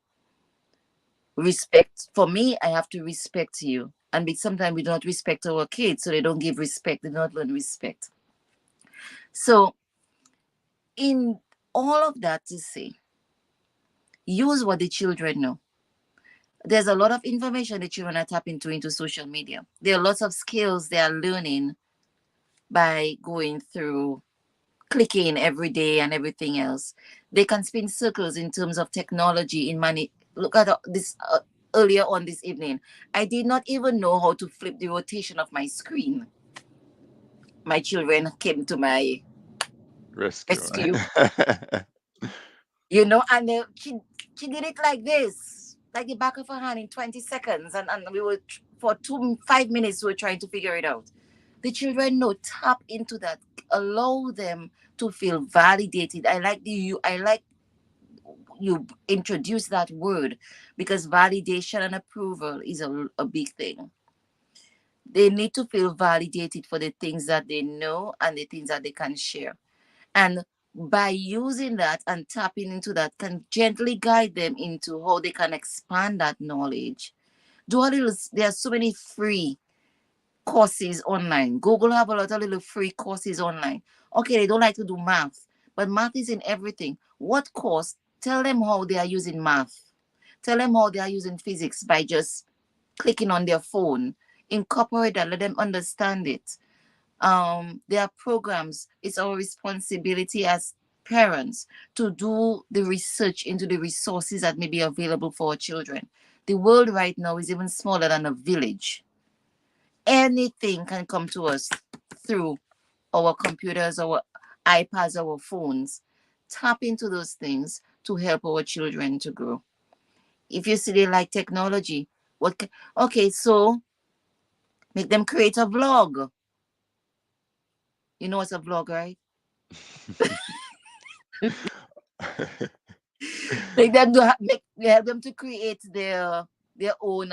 Respect for me, I have to respect you, and sometimes we don't respect our kids, so they don't give respect, they don't learn respect. So in all of that to say, use what the children know. There's a lot of information the children are tapping into social media. There are lots of skills they are learning by going through clicking every day and everything else. They can spin circles in terms of technology in money. Look at this earlier on this evening. I did not even know how to flip the rotation of my screen. My children came to my Rescue, rescue, right? and she did it like this, like the back of her hand in 20 seconds. And we were, for 5 minutes, we were trying to figure it out. The children know, tap into that, allow them to feel validated. I like you introduce that word because validation and approval is a big thing. They need to feel validated for the things that they know and the things that they can share. And by using that and tapping into that can gently guide them into how they can expand that knowledge. Do a little, there are so many free courses online. Google have a lot of little free courses online. Okay, they don't like to do math, but math is in everything. What course? Tell them how they are using math. Tell them how they are using physics by just clicking on their phone. Incorporate that, let them understand it. There are programs. It's our responsibility as parents to do the research into the resources that may be available for our children. The world right now is even smaller than a village. Anything can come to us through our computers, our iPads, our phones. Tap into those things to help our children to grow. If you see they like technology, okay, so make them create a vlog. You know what's a vlog, right? Make them help them to create their own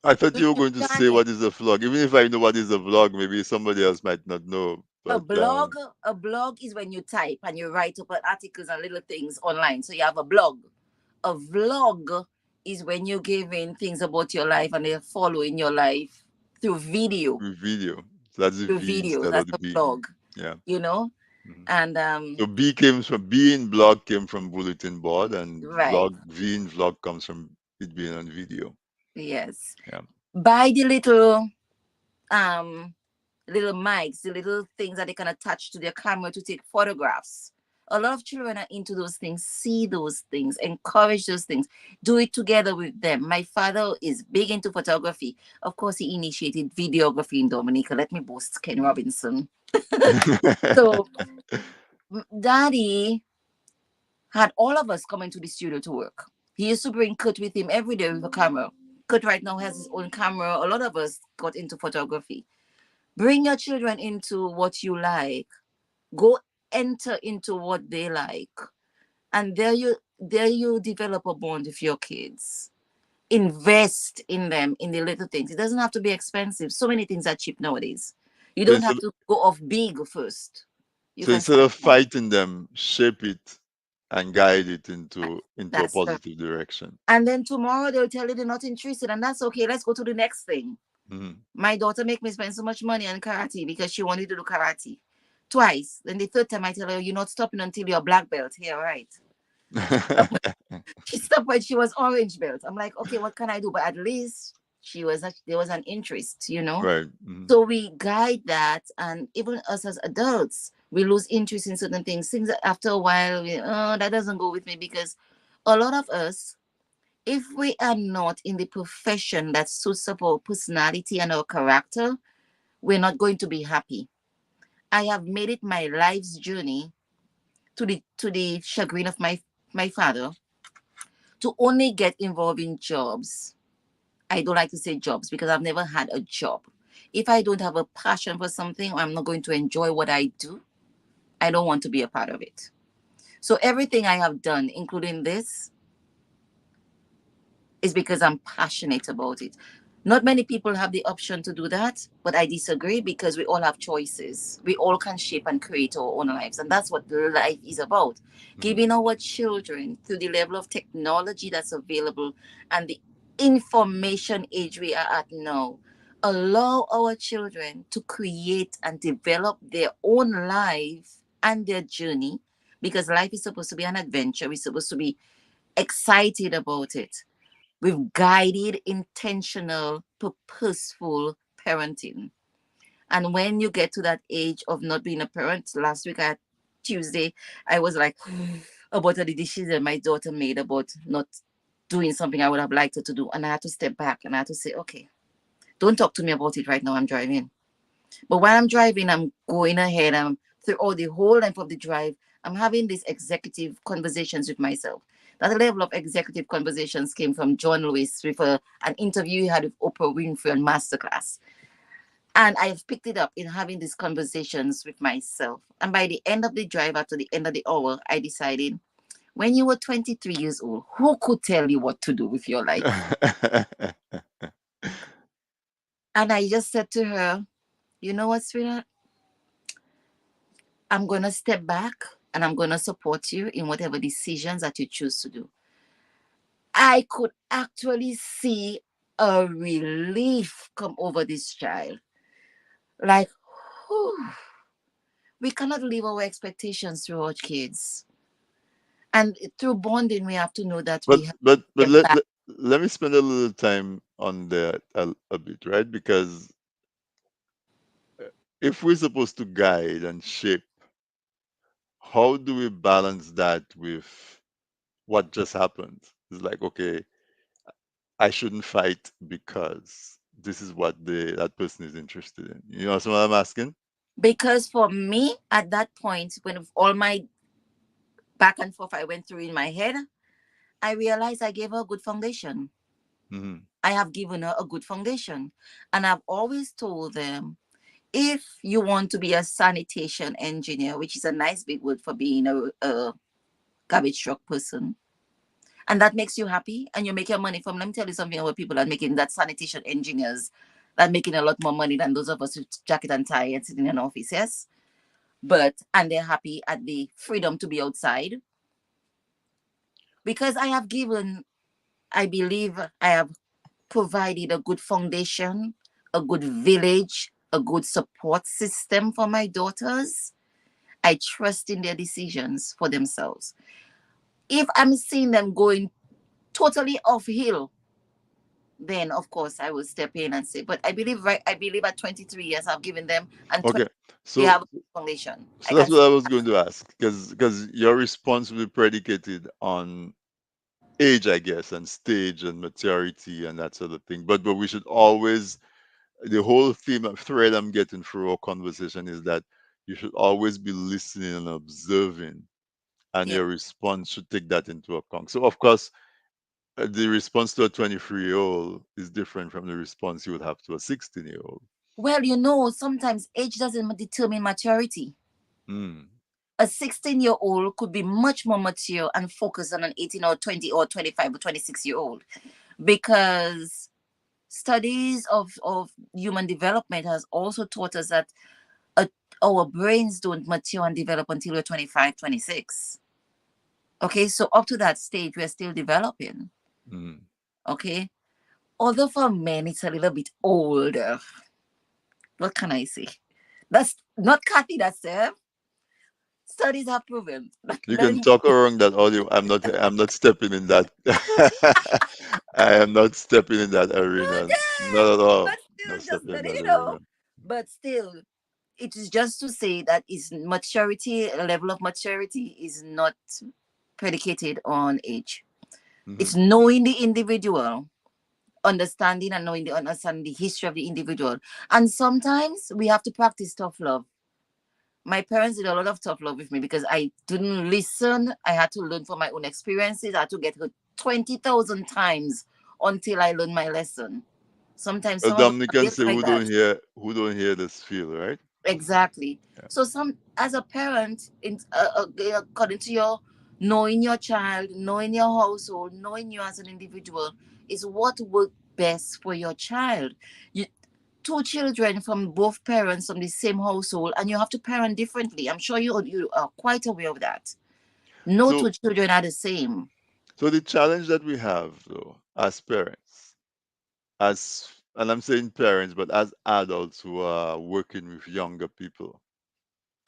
I thought you were YouTube going to say channel. what is a vlog. Even if I know what is a vlog, maybe somebody else might not know. A But blog, a blog is when you type and you write up articles and little things online. So you have a blog. A vlog is when you're giving things about your life and they're following your life through video. with video, so that's the Through V video. instead of That's the a B. vlog, Yeah. you know? Mhm. And So B came from B in blog came from bulletin board, and right. vlog V in vlog comes from it being on video. Yes. Yeah. Buy the um little mics, the little things that they can attach to their camera to take photographs. A lot of children are into those things, see those things, encourage those things, do it together with them. My father is big into photography. Of course, he initiated videography in Dominica. Let me boast Ken Robinson. So, Daddy had all of us come into the studio to work. He used to bring Kurt with him every day with a camera. Kurt right now has his own camera. A lot of us got into photography. Bring your children into what you like. Go enter into what they like. And there you develop a bond with your kids. Invest in them in the little things. It doesn't have to be expensive. So many things are cheap nowadays. You so don't instead, have to go off big first. You so can instead start of small. fighting them, shape it and guide it into a That's correct. positive direction. And then tomorrow they'll tell you they're not interested, and that's okay. Let's go to the next thing. Mhm. My daughter make me spend so much money on karate because she wanted to do karate. Twice. Then the third time I tell her, you're not stopping until you're black belt. Here, right. She stopped, she stopped when she was orange belt. I'm like, okay, what can I do? But at least there was an interest. Right. Mhm. So we guide that, and even us as adults, we lose interest in certain things. Things that after a while, that doesn't go with me because a lot of us, if we are not in the profession that suits our personality and our character, we're not going to be happy. I have made it my life's journey to the chagrin of my father to only get involved in jobs. I don't like to say jobs because I've never had a job. If I don't have a passion for something or I'm not going to enjoy what I do, I don't want to be a part of it. So everything I have done, including this, is because I'm passionate about it. Not many people have the option to do that, but I disagree because we all have choices. We all can shape and create our own lives. And that's what life is about. Mhm. Giving our children through the level of technology that's available and the information age we are at now. Allow our children to create and develop their own life and their journey because life is supposed to be an adventure. We're supposed to be excited about it with guided, intentional, purposeful parenting. And when you get to that age of not being a parent, last week at Tuesday, I was like, about the decision my daughter made about not doing something I would have liked her to do. And I had to step back and I had to say, okay, don't talk to me about it right now. I'm driving. But while I'm driving, I'm going ahead. I'm throughout the whole length of the drive. I'm having these executive conversations with myself. That level of executive conversations came from John Lewis with an interview he had with Oprah Winfrey on Masterclass. And I have picked it up in having these conversations with myself. And by the end of the drive, after the end of the hour, I decided when you were 23 years old, who could tell you what to do with your life? And I just said to her, you know what, sweetheart? I'm going to step back and I'm going to support you in whatever decisions that you choose to do. I could actually see a relief come over this child. Like, whew, we cannot leave our expectations through our kids. And through bonding, we have to know that But we have but to get back. let me spend a little time on that a bit, right? Because if we're supposed to guide and shape, how do we balance that with what just happened? It's like, okay, I shouldn't fight because this is what that person is interested in. You know what I'm asking? Because for me, at that point, when all my back and forth I went through in my head, I realized I gave her a good foundation. Hmm. I have given her a good foundation. And I've always told them, if you want to be a sanitation engineer, which is a nice big word for being a garbage truck person, and that makes you happy and you make your money from, let me tell you something about people that making that sanitation engineers that making a lot more money than those of us with jacket and tie and sitting in an office, yes? But, and they're happy at the freedom to be outside because I have given, I believe I have provided a good foundation, a good village, a good support system for my daughters. I trust in their decisions for themselves. If I'm seeing them going totally off hill, then of course I will step in and say, but I believe right, I believe at 23 years I've given them and 20 Okay, they so have a foundation. I that's can what say I was going to ask, because your response will be predicated on age, I guess, and stage and maturity and that sort of thing. But we should always, the whole theme of thread I'm getting through our conversation is that you should always be listening and observing, and yeah. your response should take that into account. So of course, the response to a 23-year-old is different from the response you would have to a 16-year-old. Well, sometimes age doesn't determine maturity. Mm. A 16-year-old could be much more mature and focused than an 18 or 20 or 25 or 26-year-old because studies of human development has also taught us that uh, our brains don't mature and develop until we're 25, 26. Okay, so up to that stage, we're still developing. Mm. Okay, although for men, it's a little bit older. What can I say? That's not Kathy, that's it. Studies have proven. You can talk around that audio. I'm not stepping in that. I am not stepping in that arena. Not at But all. still, Not just stepping in let that it arena. But still, it is just to say that is maturity, a level of maturity is not predicated on age. Hmm. It's knowing the individual, understanding the history of the individual. And sometimes we have to practice tough love. My parents did a lot of tough love with me because I didn't listen. I had to learn from my own experiences. I had to get hurt 20,000 times until I learned my lesson. Sometimes A some of us are Dominican built say like that. who don't hear this feel, right? Exactly. Yeah. So as a parent, according to your knowing your child, knowing your household, knowing you as an individual, is what works best for your child. You two children from both parents from the same household, and you have to parent differently. I'm sure you are quite aware of that. No two So children are the same. so the challenge that we have though as parents, as and I'm saying parents, but as adults who are working with younger people,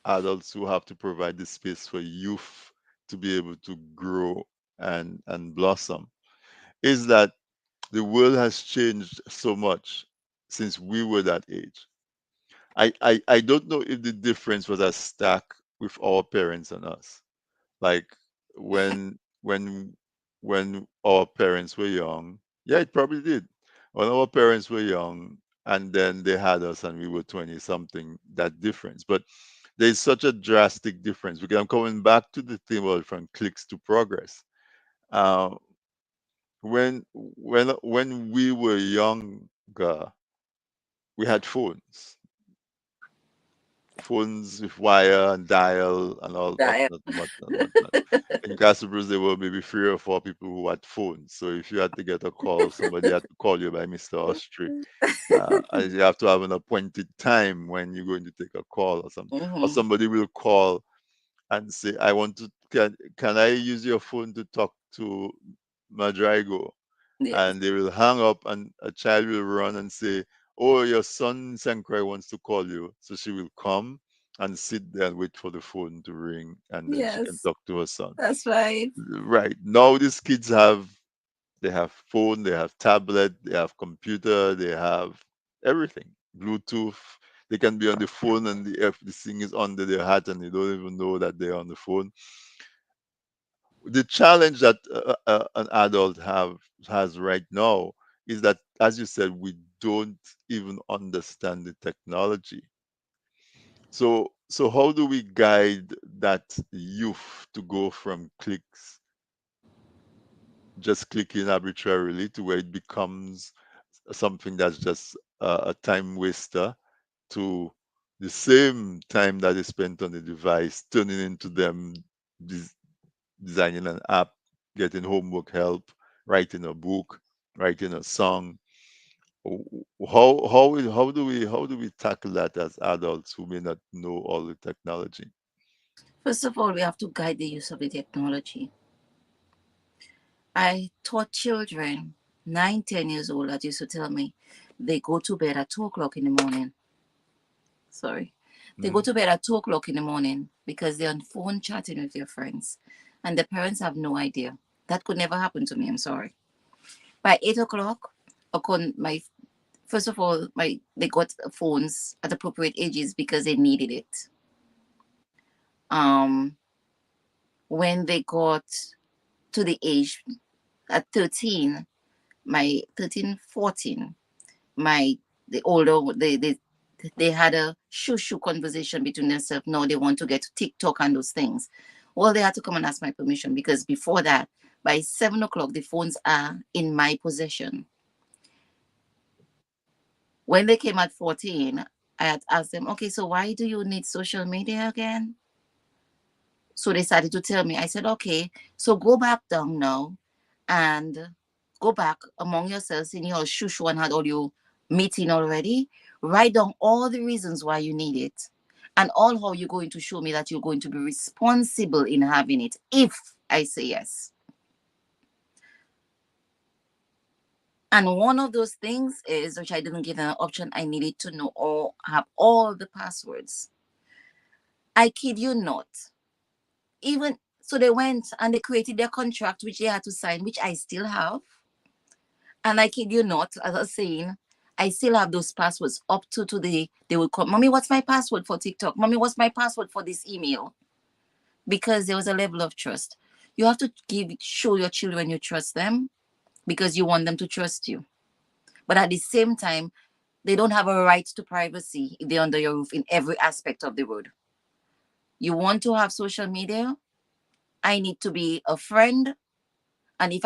adults who have to provide the space for youth to be able to grow and blossom, is that the world has changed so much since we were that age. I don't know if the difference was as stark with our parents and us. Like when our parents were young, yeah, it probably did. When our parents were young and then they had us and we were 20 something, that difference. But there's such a drastic difference because I'm coming back to the theme of from clicks to progress. Uh, when we were younger, we had phones with wire and dial and all Right. whatnot and whatnot, whatnot. In Castlebrooks, there were maybe 3 or 4 people who had phones. So if you had to get a call, somebody had to call you by Mr. Austri. And you have to have an appointed time when you're going to take a call or something. Or Mm-hmm. somebody will call and say, I want to, can I use your phone to talk to Madrigo? Yes. And they will hang up, and a child will run and say, oh, your son Sankrai wants to call you. So she will come and sit there and wait for the phone to ring, and then she can Yes. talk to her son. That's right. Right. Now these kids have, they have phone, they have tablet, they have computer, they have everything. Bluetooth. They can be on the phone, and the thing is under their hat and they don't even know that they're on the phone. The challenge that an adult has right now is that, as you said, we don't even understand the technology. So how do we guide that youth to go from clicks, just clicking arbitrarily, to where it becomes something that's just a time waster, to the same time that is spent on the device turning into them des- designing an app, getting homework help, writing a book, writing a song. How do we tackle that as adults who may not know all the technology? First of all, we have to guide the use of the technology. I taught children, 9, 10 years old, that used to tell me they go to bed at 2 o'clock in the morning. Sorry. They go Mm. to bed at 2 o'clock in the morning because they're on phone chatting with their friends. And the parents have no idea. That could never happen to me. I'm sorry. By 8 o'clock, my first of all, they got phones at appropriate ages because they needed it. Um, when they got to the age at 13, my 13, 14, my the older they had a shoo conversation between themselves. Now they want to get to TikTok and those things. Well, they had to come and ask my permission because before that, by 7 o'clock, the phones are in my possession. When they came at 14, I had asked them, okay, so why do you need social media again? So they started to tell me. I said, okay, so go back down now and go back among yourselves in your shushu and had all your meeting already. Write down all the reasons why you need it and all how you're going to show me that you're going to be responsible in having it if I say yes. And one of those things is, which I didn't give an option, I needed to know or have all the passwords. I kid you not. Even so, they went and they created their contract, which they had to sign, which I still have. And I kid you not, as I was saying, I still have those passwords up to today. They will call, Mommy, what's my password for TikTok? Mommy, what's my password for this email? Because there was a level of trust. You have to show your children you trust them because you want them to trust you. But at the same time, they don't have a right to privacy if they're under your roof in every aspect of the road. You want to have social media? I need to be a friend. And if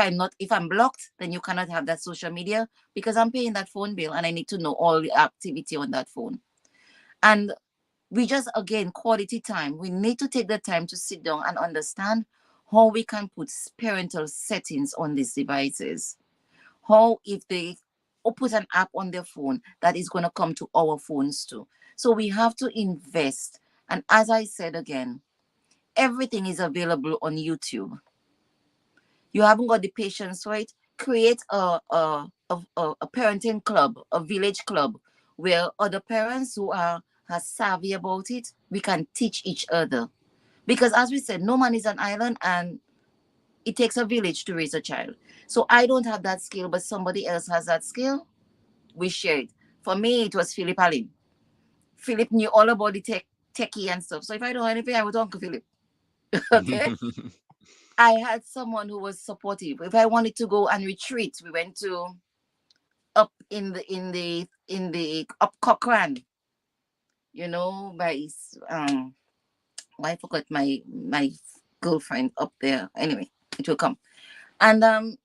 I'm blocked, then you cannot have that social media because I'm paying that phone bill and I need to know all the activity on that phone. And we just, again, quality time. We need to take the time to sit down and understand how we can put parental settings on these devices. How, if they put an app on their phone, that is going to come to our phones too. So we have to invest. And as I said again, everything is available on YouTube. You haven't got the patience for it, create a parenting club, a village club, where other parents who are savvy about it, we can teach each other. Because as we said, no man is an island and it takes a village to raise a child. So I don't have that skill, but somebody else has that skill. We share it. For me, it was Philip Allen. Philip knew all about the techie and stuff. So if I don't know anything, I would Uncle Philip. Okay. I had someone who was supportive. If I wanted to go and retreat, we went to up in the up Cochrane, by I forgot my girlfriend up there. Anyway, it will come. And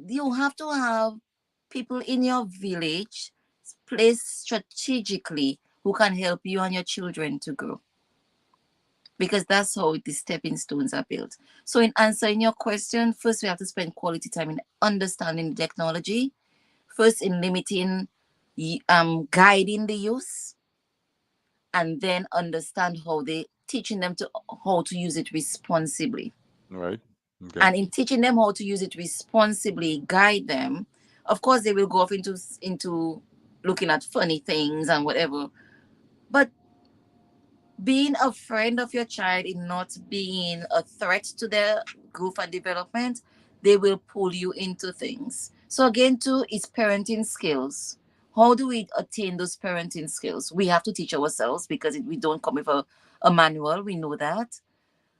you have to have people in your village placed strategically who can help you and your children to grow. Because that's how the stepping stones are built. So, in answering your question, first we have to spend quality time in understanding the technology, first in limiting, guiding the use, and then understand how the teaching them to how to use it responsibly. Right. Okay. And in teaching them how to use it responsibly, guide them, of course they will go off into looking at funny things and whatever. But being a friend of your child in not being a threat to their growth and development, they will pull you into things. So again, too, it's parenting skills. How do we attain those parenting skills? We have to teach ourselves because we don't come with a manual. We know that.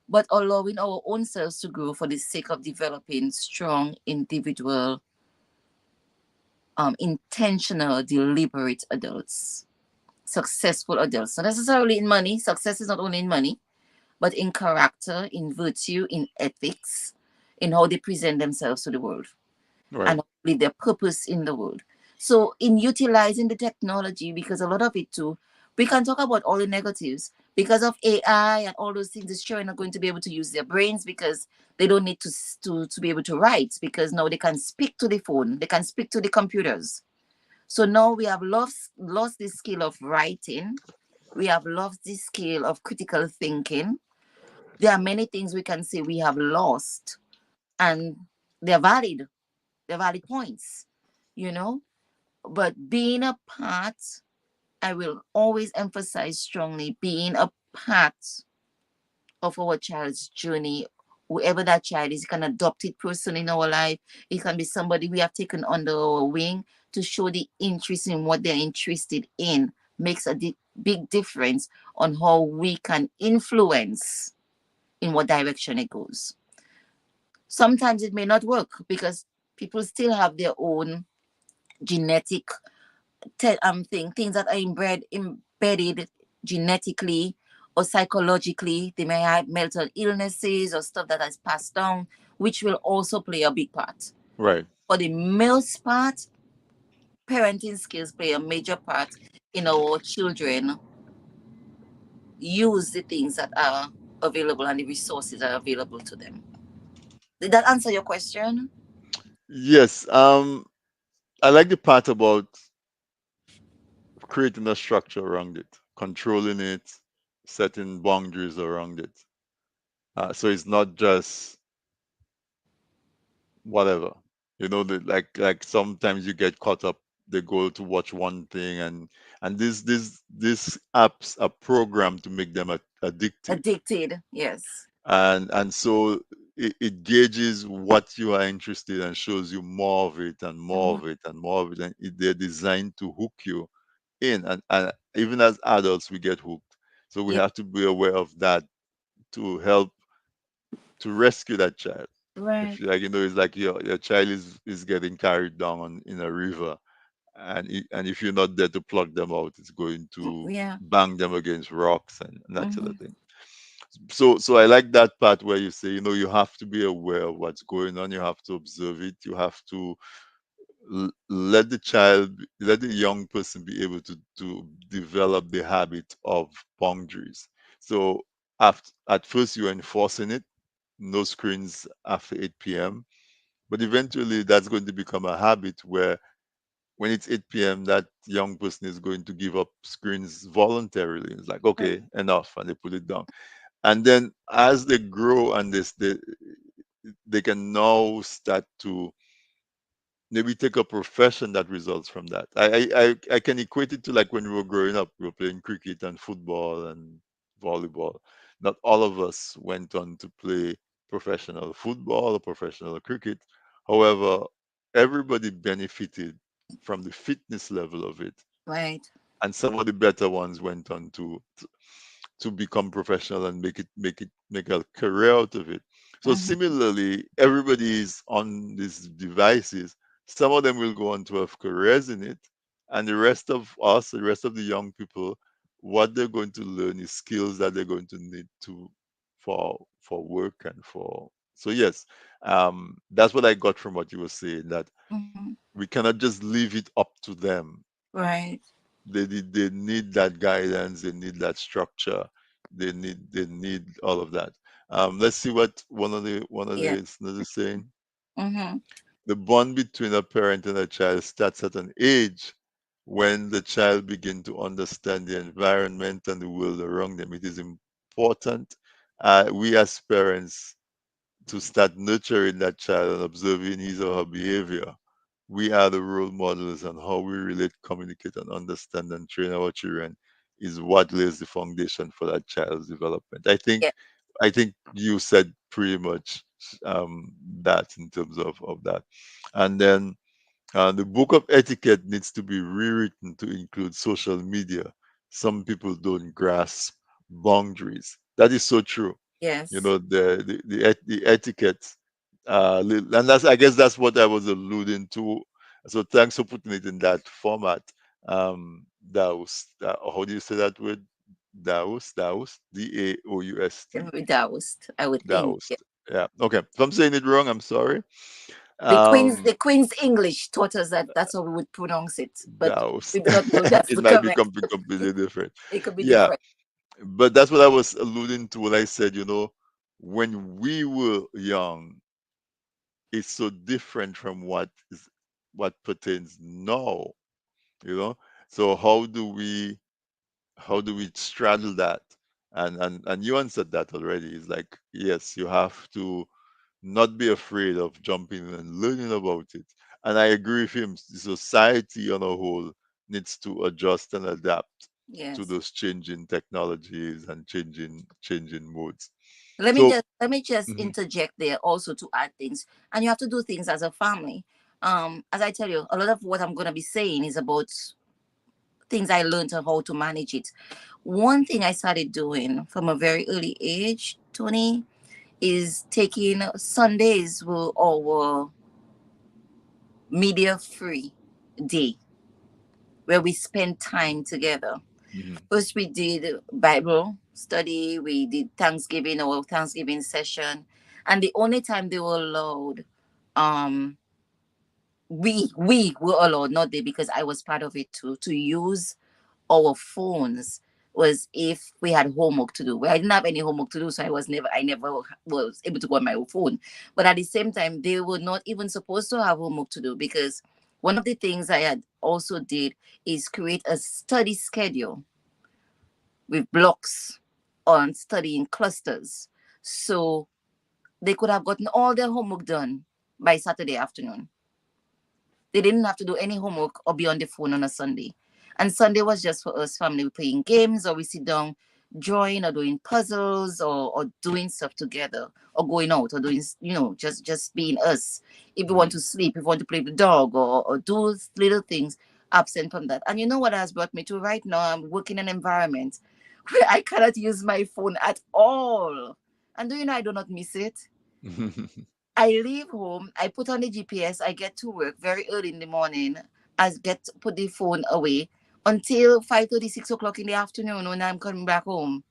But allowing our own selves to grow for the sake of developing strong, individual, intentional, deliberate adults, successful adults. Not necessarily in money. Success is not only in money, but in character, in virtue, in ethics, in how they present themselves to the world Right. and with their purpose in the world. So, in utilizing the technology, because a lot of it too, we can talk about all the negatives. Because of AI and all those things, the children are going to be able to use their brains because they don't need to be able to write because now they can speak to the phone, they can speak to the computers. So now we have lost the skill of writing, we have lost the skill of critical thinking. There are many things we can say we have lost, and they're valid. They're valid points, you know. But being a part, I will always emphasize strongly being a part of our child's journey. Whoever that child is, it can adopted person in our life. It can be somebody we have taken under our wing to show the interest in what they're interested in. Makes a big difference on how we can influence in what direction it goes. Sometimes it may not work because people still have their own genetic things that are embedded genetically or psychologically. They may have mental illnesses or stuff that has passed down, which will also play a big part. Right. For the most part, parenting skills play a major part in our children use the things that are available and the resources that are available to them. Did that answer your question? Yes. I like the part about creating a structure around it, controlling it, setting boundaries around it. So it's not just whatever. Like sometimes you get caught up. They go to watch one thing, and these apps are programmed to make them addictive, Addicted, yes. and so it gauges what you are interested in and shows you more of it and more Mhm. of it and more of it, and they're designed to hook you in, and even as adults we get hooked. So we Yeah, have to be aware of that to help to rescue that child. If right. you like, it's like your child is getting carried down in a river, and if you're not there to pluck them out, it's going to Yeah. bang them against rocks and that sort Hmm. of thing. So I like that part where you say, you have to be aware of what's going on, you have to observe it, you have to let the young person be able to develop the habit of boundaries. So at first you're enforcing it, no screens after 8 p.m., but eventually that's going to become a habit where when it's 8 p.m., that young person is going to give up screens voluntarily. It's like, Right. okay, enough, and they put it down. And then as they grow and they can now start to maybe take a profession that results from that. I can equate it to like when we were growing up, we were playing cricket and football and volleyball. Not all of us went on to play professional football or professional cricket. However, everybody benefited from the fitness level of it. Right. And some of the better ones went on to become professional and make a career out of it. So Hmm. similarly, everybody is on these devices. Some of them will go on to have careers in it, and the rest of us, the rest of the young people, what they're going to learn is skills that they're going to need to for work and for. So yes, that's what I got from what you were saying, that Hmm. we cannot just leave it up to them. Right. They need that guidance, they need that structure, they need all of that. Let's see what one of the Yeah. listeners is saying. Hmm. The bond between a parent and a child starts at an age when the child begin to understand the environment and the world around them. important, we as parents, to start nurturing that child and observing his or her behavior. We are the role models, and how we relate, communicate, and understand and train our children is what lays the foundation for that child's development. Yeah. I think you said pretty much that in terms of that. And then the book of etiquette needs to be rewritten to include social media. Some people don't grasp boundaries. That is so true. You Yes. know, the etiquette, and that's, I guess that's what I was alluding to. So thanks for putting it in that format. Daus, how do you say that word? Daus, Daoust, Daoist, I would think. Yeah. Daoust. Yeah. Okay. If I'm saying it wrong, I'm sorry. Um, The Queen's English taught us that that's how we would pronounce it, but Daos. we do not know that's It the might be correct. completely different. It could be Yeah, different. but that's what I was alluding to when I said, when we were young, it's so different from what pertains now, you know. So how do we straddle that? And you answered that already. It's like, yes, you have to not be afraid of jumping in and learning about it. And I agree with him. The society on a whole needs to adjust and adapt to Yes. those changing technologies and changing modes. Let me So, just let me just mhm, interject there also to add things. And you have to do things as a family. As I tell you, a lot of what I'm gonna be saying is about things I learned on how to manage it. One thing I started doing from a very early age, Tony, is taking Sundays were our media free day where we spend time together. mhm, First, we did Bible study, we did Thanksgiving or Thanksgiving session, and the only time they were allowed, um, we were allowed, not they, because I was part of it too, to use our phones was if we had homework to do. Well, I didn't have any homework to do, so I never was able to go on my own phone. But at the same time, they were not even supposed to have homework to do because one of the things I had also did is create a study schedule with blocks on studying clusters. So they could have gotten all their homework done by Saturday afternoon. They didn't have to do any homework or be on the phone on a Sunday. And Sunday was just for us family. We playing games or we sit down drawing or doing puzzles or doing stuff together or going out or doing, just being us. If we want mhm. to sleep, if we want to play with the dog or do little things absent from that. And you know what has brought me to right now? I'm working in an environment where I cannot use my phone at all. And do you know I do not miss it? I leave home, I put on the GPS, I get to work very early in the morning, I get put the phone away until 5:30, 6 o'clock in the afternoon when I'm coming back home.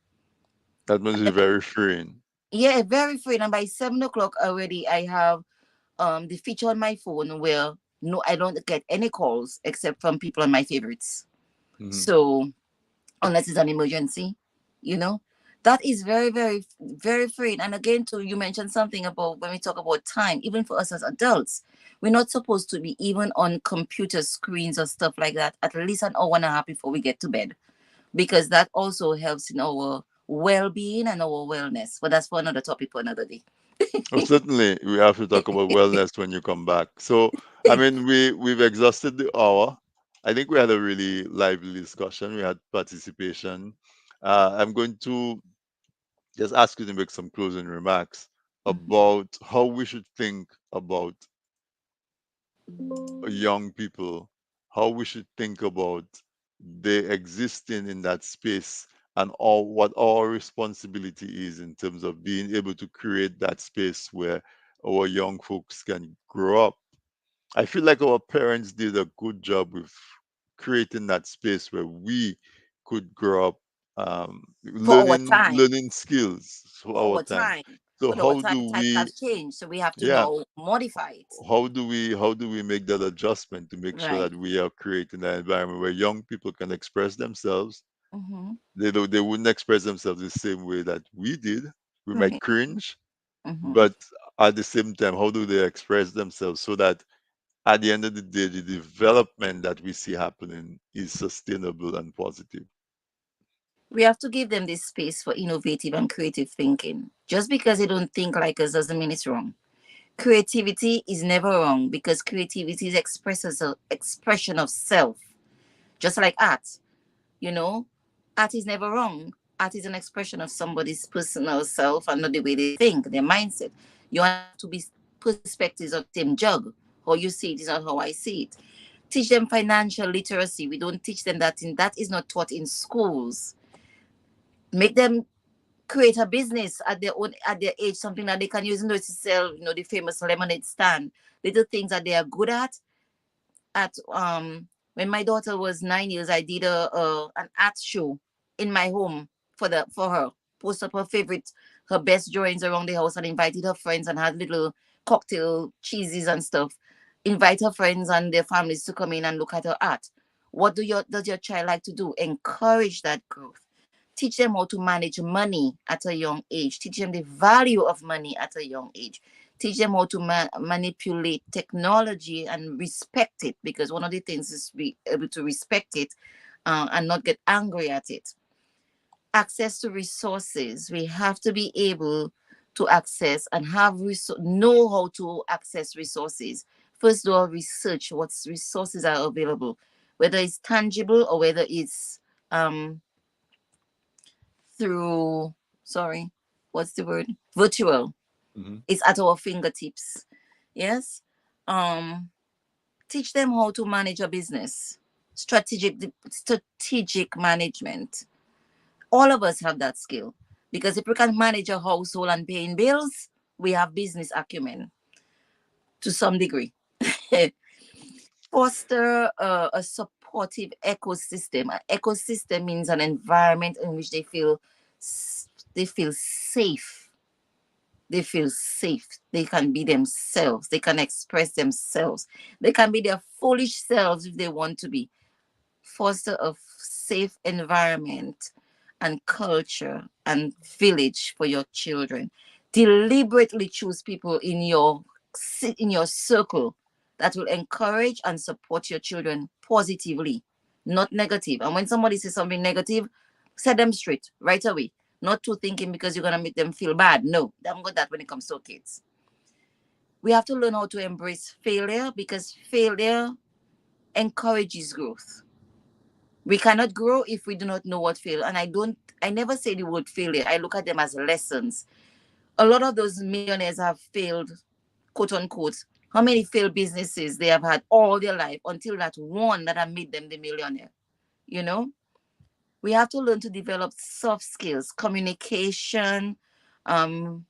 That must be very freeing. Yeah, very free. And by 7 o'clock already I have the feature on my phone where no I don't get any calls except from people on my favorites. Mhm. So unless it's an emergency, you know. That is very, very, very freeing. And again, too, you mentioned something about when we talk about time, even for us as adults, we're not supposed to be even on computer screens or stuff like that at least an hour and a half before we get to bed, because that also helps in our well-being and our wellness. But that's for another topic for another day. Oh, certainly, we have to talk about wellness when you come back. So, I mean, we've exhausted the hour. I think we had a really lively discussion. We had participation. I'm going to just ask you to make some closing remarks about how we should think about young people, how we should think about they existing in that space, and all what our responsibility is in terms of being able to create that space where our young folks can grow up. I feel like our parents did a good job with creating that space where we could grow up, For our time, learning skills for for our our time. time, So but our how time do times we, have changed, so we have to yeah, now modify it. how do we make that adjustment to make sure Right. that we are creating an environment where young people can express themselves? Mm-hmm. They wouldn't express themselves the same way that we did. We might Right. cringe, Mm-hmm. but at the same time, how do they express themselves so that at the end of the day, the development that we see happening is sustainable and positive? We have to give them this space for innovative and creative thinking. Just because they don't think like us doesn't mean it's wrong. Creativity is never wrong because creativity is expresses a expression of self, just like art. You know, art is never wrong. Art is an expression of somebody's personal self and not the way they think, their mindset. You and I have to be perspectives of the same jug. How you see it is not how I see it. Teach them financial literacy. We don't teach them that that is not taught in schools. Make them create a business at their own at their age, something that they can use in order to sell, the famous lemonade stand. Little things that they are good at when my daughter was 9 years, I did a an art show in my home for her. Post up her favorite, her best drawings around the house and invited her friends and had little cocktail cheeses and stuff. Invite her friends and their families to come in and look at her art. What does your child like to do? Encourage that growth. Teach them how to manage money at a young age. Teach them the value of money at a young age. Teach them how to manipulate technology and respect it, because one of the things is be able to respect it and not get angry at it. Access to resources. We have to be able to access and know how to access resources. First, do our research. What resources are available, whether it's tangible or whether it's through, sorry, what's the word? Virtual. Mhm. It's at our fingertips. Yes. Um, Teach them how to manage a business. Strategic management. All of us have that skill. Because if we can manage a household and paying bills, we have business acumen to some degree. Foster a supportive ecosystem. An ecosystem means an environment in which they feel safe. They feel safe. They can be themselves. They can express themselves. They can be their foolish selves if they want to be. Foster a safe environment and culture and village for your children. Deliberately choose people in your circle that will encourage and support your children positively, not negative. And when somebody says something negative, set them straight right away. Not to thinking because you're gonna make them feel bad. No, don't got that when it comes to kids. We have to learn how to embrace failure because failure encourages growth. We cannot grow if we do not know what fail. And I never say the word failure. I look at them as lessons. A lot of those millionaires have failed, quote unquote. How many failed businesses they have had all their life until that one that have made them the millionaire? You know, we have to learn to develop soft skills, communication, um,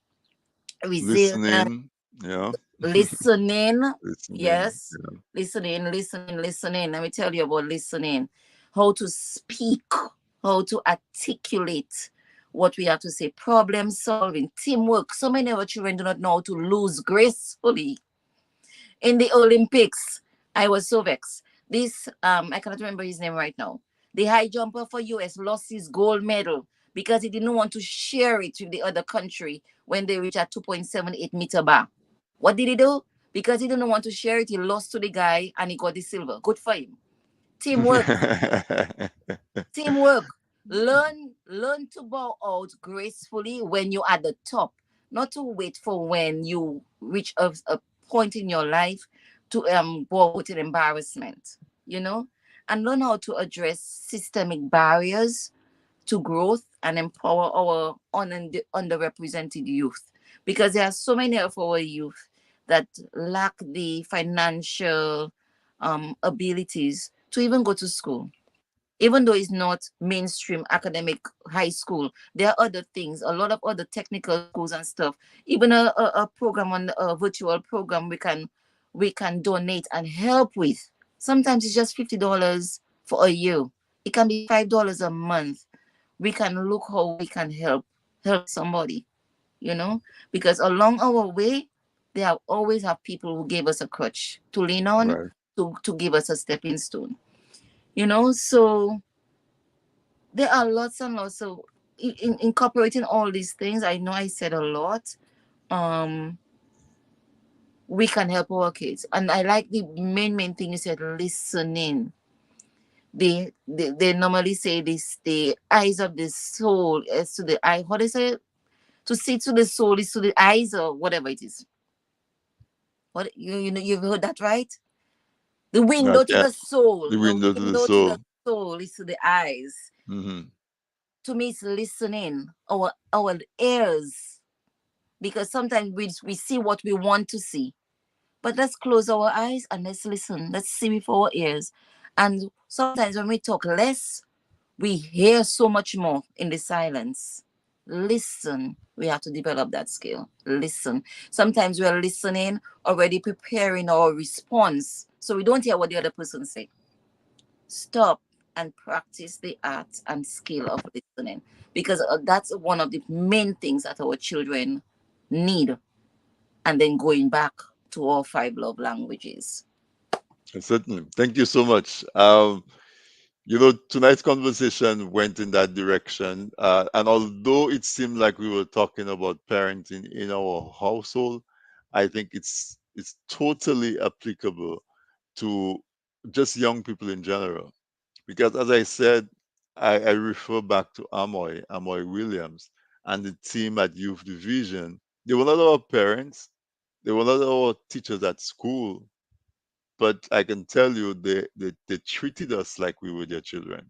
resilience, Listening. Yeah. listening. Listening. Yes, Yeah. listening. Let me tell you about listening. How to speak, how to articulate what we have to say, problem solving, teamwork. So many of our children do not know how to lose gracefully. In the Olympics, I was so vexed. This I cannot remember his name right now. The high jumper for US lost his gold medal because he didn't want to share it with the other country when they reached a 2.78-meter bar. What did he do? Because he didn't want to share it, he lost to the guy and he got the silver. Good for him. Teamwork. Teamwork. Learn to bow out gracefully when you're at the top, not to wait for when you reach a point in your life to bow out in embarrassment, you know, and learn how to address systemic barriers to growth and empower our underrepresented youth, because there are so many of our youth that lack the financial abilities to even go to school. Even though it's not mainstream academic high school, there are other things, a lot of other technical schools and stuff. Even a program on a virtual program we can donate and help with. Sometimes it's just $50 for a year. It can be $5 a month. We can look how we can help somebody, you know, because along our way, there always have people who gave us a crutch to lean on, Right. to give us a stepping stone, you know. So there are lots and lots of incorporating all these things. I know I said a lot. Um, we can help our kids, and I like the main thing you said: listening. They normally say this: the eyes of the soul is to the eye. What is it? To see to the soul is to the eyes, or whatever it is. What you know, you've heard that, right? The Not window to yet. the soul. The The window to the window to the soul. soul is to the eyes. Hmm. To me, it's listening. Our ears, because sometimes we see what we want to see. But let's close our eyes and let's listen. Let's see with our ears. And sometimes when we talk less, we hear so much more in the silence. Listen. We have to develop that skill. Listen. Sometimes we're listening, already preparing our response. So we don't hear what the other person say. Stop and practice the art and skill of listening. Because that's one of the main things that our children need. And then going back to all five love languages. Certainly. Thank you so much. Tonight's conversation went in that direction. And although it seemed like we were talking about parenting in our household, I think it's totally applicable to just young people in general. Because as I said, I refer back to Amoy Williams, and the team at Youth Division. They were not our parents, they were not our teachers at school, but I can tell you they treated us like we were their children.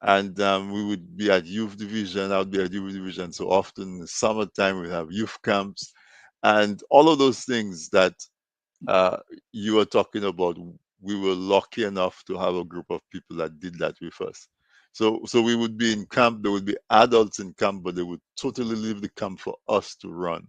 And we would be at youth division. I would be at youth division so often. In the summertime, we have youth camps, and all of those things that uh, you were talking about. We were lucky enough to have a group of people that did that with us. So we would be in camp. There would be adults in camp, but they would totally leave the camp for us to run.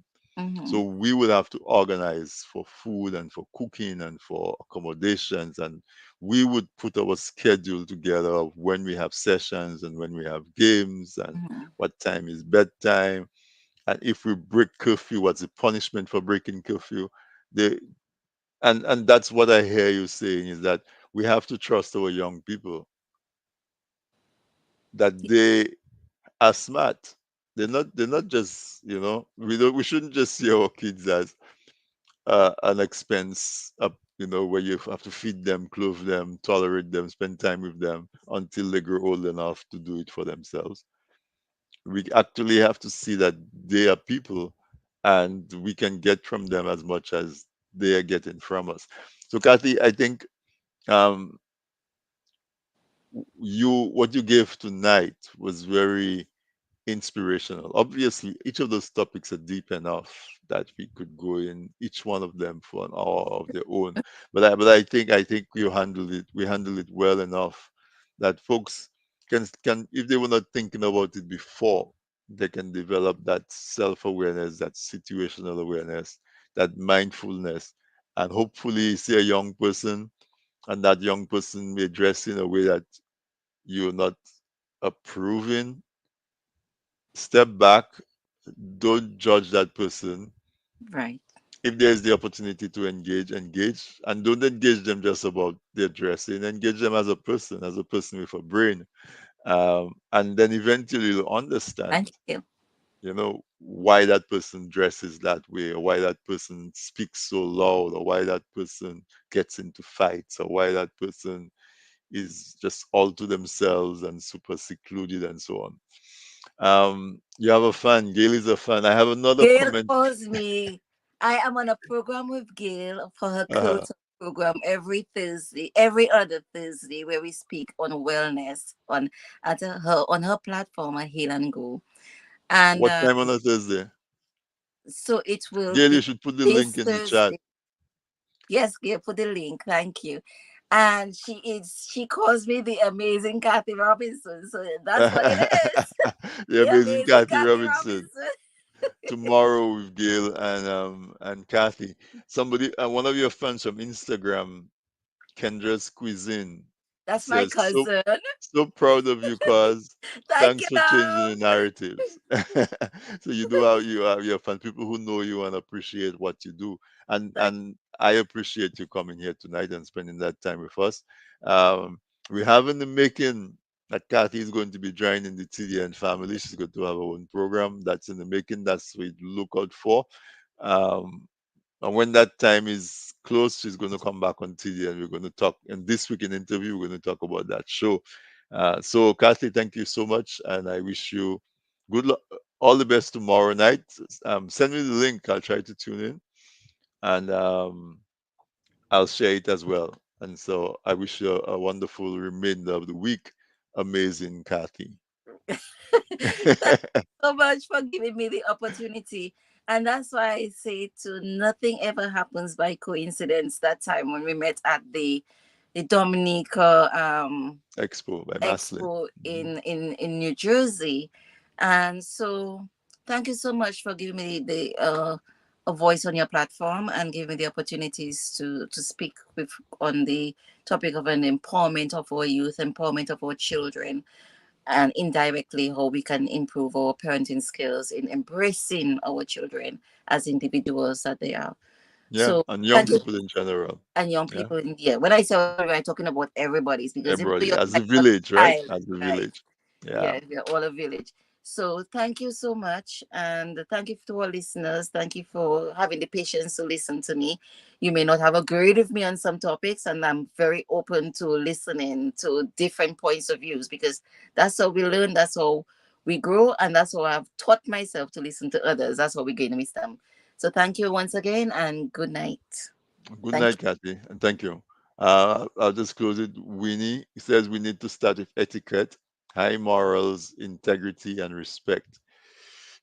So Mm-hmm. we would have to organize for food and for cooking and for accommodations. And we would put our schedule together of when we have sessions and when we have games and Mm-hmm. what time is bedtime. And if we break curfew, what's the punishment for breaking curfew? They, and that's what I hear you saying is that we have to trust our young people that they are smart. They're not just, we shouldn't just see our kids as an expense up, where you have to feed them, clothe them, tolerate them, spend time with them until they grow old enough to do it for themselves. We actually have to see that they are people and we can get from them as much as they are getting from us. So, Kathy, I think um, what you gave tonight was very inspirational. Obviously, each of those topics are deep enough that we could go in each one of them for an hour of their own. But I think we handle it well enough that folks can if they were not thinking about it before, they can develop that self-awareness, that situational awareness, that mindfulness, and hopefully see a young person and that young person may dress in a way that you're not approving. Step back, don't judge that person. Right. If there's the opportunity to engage, and don't engage them just about their dressing. Engage them as a person with a brain, and then eventually you'll understand, Thank you. why that person dresses that way, or why that person speaks so loud, or why that person gets into fights, or why that person is just all to themselves and super secluded and so on. You have a fan. Gail is a fan. I have another Gail comment. calls me. I am on a program with Gail for her Uh, culture program every Thursday, every other Thursday, where we speak on wellness on her platform at Heal and Go. And what time on a Thursday? so it will Gail, you be should put the this link in the chat. Thursday. Yes, Gail, put the link. Thank you. And she calls me the amazing Kathy Robinson. So that's what it is. The The amazing amazing Kathy Kathy Robinson. Robinson. Tomorrow with Gail and Kathy. Somebody, one of your friends from Instagram, Kendra's Cuisine, That's my says cousin. so proud of you, cause Thank thanks you, for changing love. the narratives. So you have your fun people who know you and appreciate what you do, and Thank and I appreciate you coming here tonight and spending that time with us. Um, we have in the making that Kathy is going to be joining the TDN family. She's going to have her own program that's in the making. That's what we look out for. Um, And when that time is close, she's going to come back on TD and we're going to talk. And this week in interview, we're going to talk about that show. So, Kathy, thank you so much. And I wish you good luck, all the best tomorrow night. Send me the link. I'll try to tune in and I'll share it as well. And so I wish you a wonderful remainder of the week. Amazing, Kathy. Thank you so much for giving me the opportunity. And that's why I say to nothing ever happens by coincidence. That time when we met at the Dominica Expo by Maslin. Expo Mhm. in New Jersey. And so thank you so much for giving me the a voice on your platform and giving me the opportunities to speak with on the topic of an empowerment of our youth, empowerment of our children, and indirectly how we can improve our parenting skills in embracing our children as individuals that they are. Yeah, So and young thank you. people in general. And young Yeah, people in, yeah, when I say our children, I'm talking about everybody's, because even though everybody you're as a like a village, right? child, As a right? village. Yeah. Yeah, we're all a village. So thank you so much. And thank you to our listeners. Thank you for having the patience to listen to me. You may not have agreed with me on some topics, and I'm very open to listening to different points of views, because that's how we learn, that's how we grow, and that's how I've taught myself to listen to others. That's how we gain wisdom. So thank you once again, and good night. Good Thank night, you. Kathy, and thank you. I'll just close it. Winnie says we need to start with etiquette, high morals, integrity, and respect.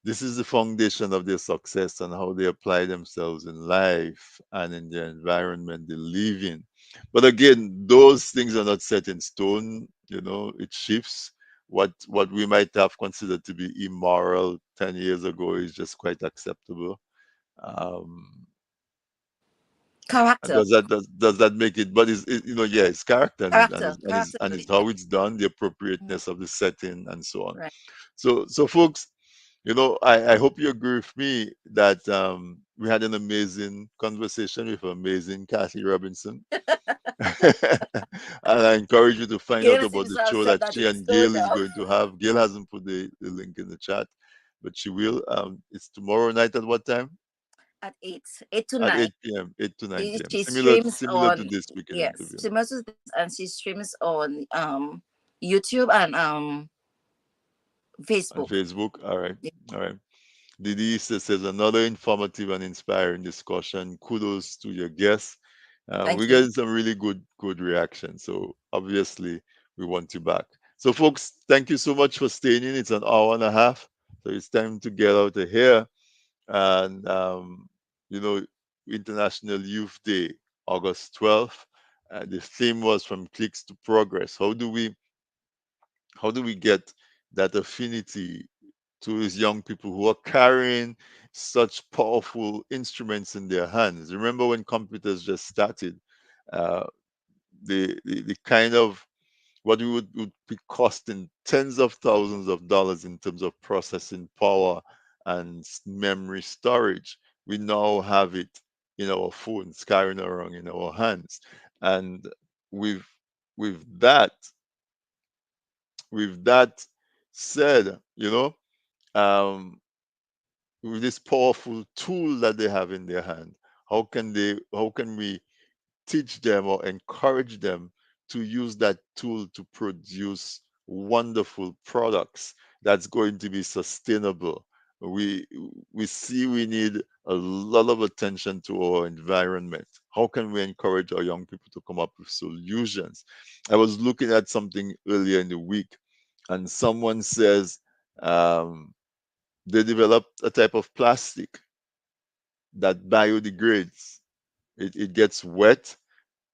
This is the foundation of their success and how they apply themselves in life and in the environment they live in. But again, those things are not set in stone. You know, it shifts. What we might have considered to be immoral 10 years ago is just quite acceptable. Um, and Character. does that make it? But yeah, it's character Character. and Character. it's how it's done, the Mhm. appropriateness of the setting, and so on. Right. So folks, I hope you agree with me that we had an amazing conversation with amazing Kathy Robinson. And I encourage you to find out Gail about seems the to have show shut that that she in and stone Gail is now. going to have. Gail hasn't put the link in the chat, but she will. It's tomorrow night at what time? At 8 to At 9. 8 p.m., 8 to 9 p.m. She Similar streams similar to on, this weekend yes, interview. similar to this, and she streams on YouTube and On Facebook. Facebook. All right. Yeah, All right. Didi says another informative and inspiring discussion. Kudos to your guests. We're thank you. getting some really good reaction. So obviously we want you back. So folks, thank you so much for staying in. It's an hour and a half. So it's time to get out of here. And you know, International Youth Day, August 12th. The theme was from clicks to progress. How do we get that affinity to these young people who are carrying such powerful instruments in their hands? Remember when computers just started, uh, the kind of what we would be costing tens of thousands of dollars in terms of processing power and memory storage. We now have it in our phones, carrying around in our hands, and with with that with that said, um, with this powerful tool that they have in their hand, how can we teach them or encourage them to use that tool to produce wonderful products that's going to be sustainable? We see we need a lot of attention to our environment. How can we encourage our young people to come up with solutions? I was looking at something earlier in the week, and someone says um, they developed a type of plastic that biodegrades. It gets wet.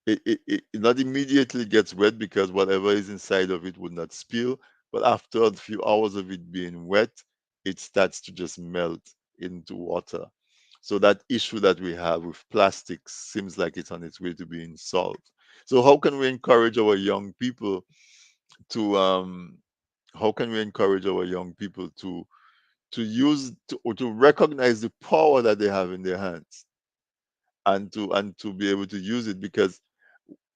It not immediately gets wet because whatever is inside of it would not spill. But after a few hours of it being wet, it starts to just melt into water. So that issue that we have with plastics seems like it's on its way to being solved. So how can we encourage our young people to how can we encourage our young people to recognize the power that they have in their hands and to be able to use it? Because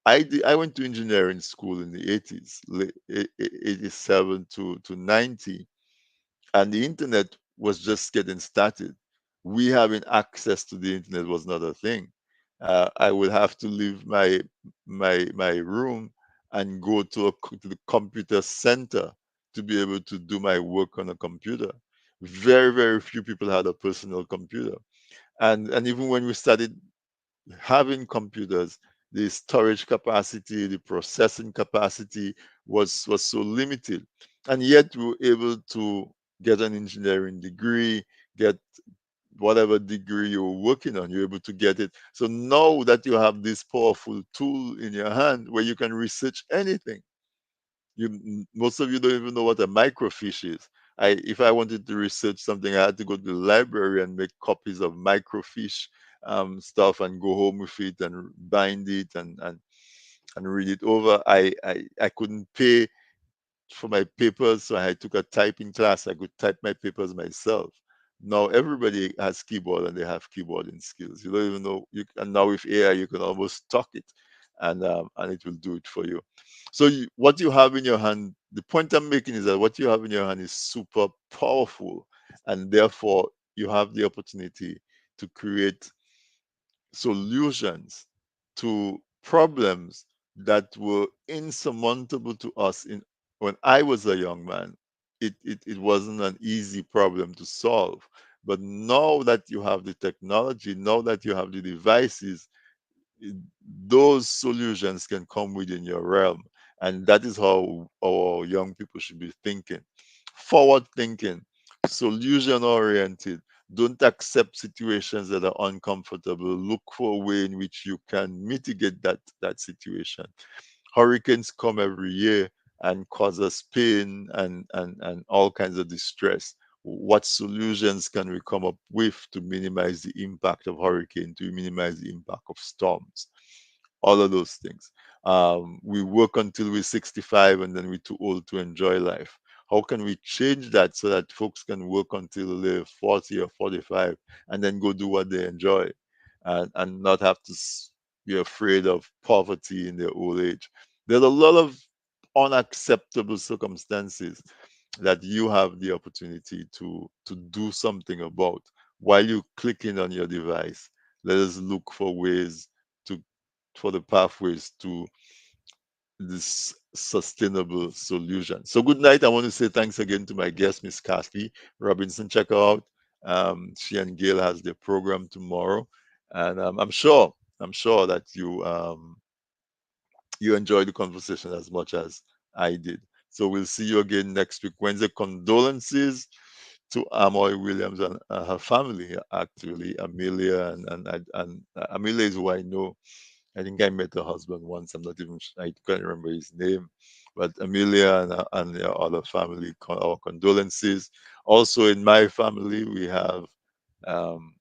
I went to engineering school in the 80s, 87 to 90, and the internet was just getting started. we having access to the internet was not a thing. I would have to leave my room and go to the computer center to be able to do my work on a computer. Very, very few people had a personal computer. And even when we started having computers, the storage capacity, the processing capacity was so limited. And yet we were able to get an engineering degree, get whatever degree you're working on, you're able to get it. So now that you have this powerful tool in your hand where you can research anything, most of you don't even know what a microfiche is. If I wanted to research something, I had to go to the library and make copies of microfiche stuff and go home with it and bind it and read it over. I couldn't pay for my papers, so I took a typing class. I could type my papers myself. Now everybody has keyboard and they have keyboarding skills. You don't even know. And now with AI, you can almost talk it, and it will do it for you. So what you have in your hand, the point I'm making is that what you have in your hand is super powerful, and therefore you have the opportunity to create solutions to problems that were insurmountable to us when I was a young man. It wasn't an easy problem to solve. But now that you have the technology, now that you have the devices, it- those solutions can come within your realm. And that is how our young people should be thinking. Forward thinking, solution oriented. Don't accept situations that are uncomfortable. Look for a way in which you can mitigate that situation. Hurricanes come every year and cause us pain and all kinds of distress. What solutions can we come up with to minimize the impact of hurricane, to minimize the impact of storms? All of those things. We work until we're 65 and then we're too old to enjoy life. How can we change that so that folks can work until they're 40 or 45 and then go do what they enjoy and not have to be afraid of poverty in their old age? There's a lot of unacceptable circumstances that you have the opportunity to do something about while you clicking on your device. Let us look for ways to for the pathways to this sustainable solution. So good night. I want to say thanks again to my guest, Miss Kathe Robinson. Check her out. She and Gail has their program tomorrow, and I'm sure that you enjoyed the conversation as much as I did. So we'll see you again next week, Wednesday. Condolences to Amoy Williams and her family, actually, Amelia and Amelia is who I know. I think I met her husband once. I'm not even I can't remember his name, but Amelia and their other family, our condolences. Also in my family, um,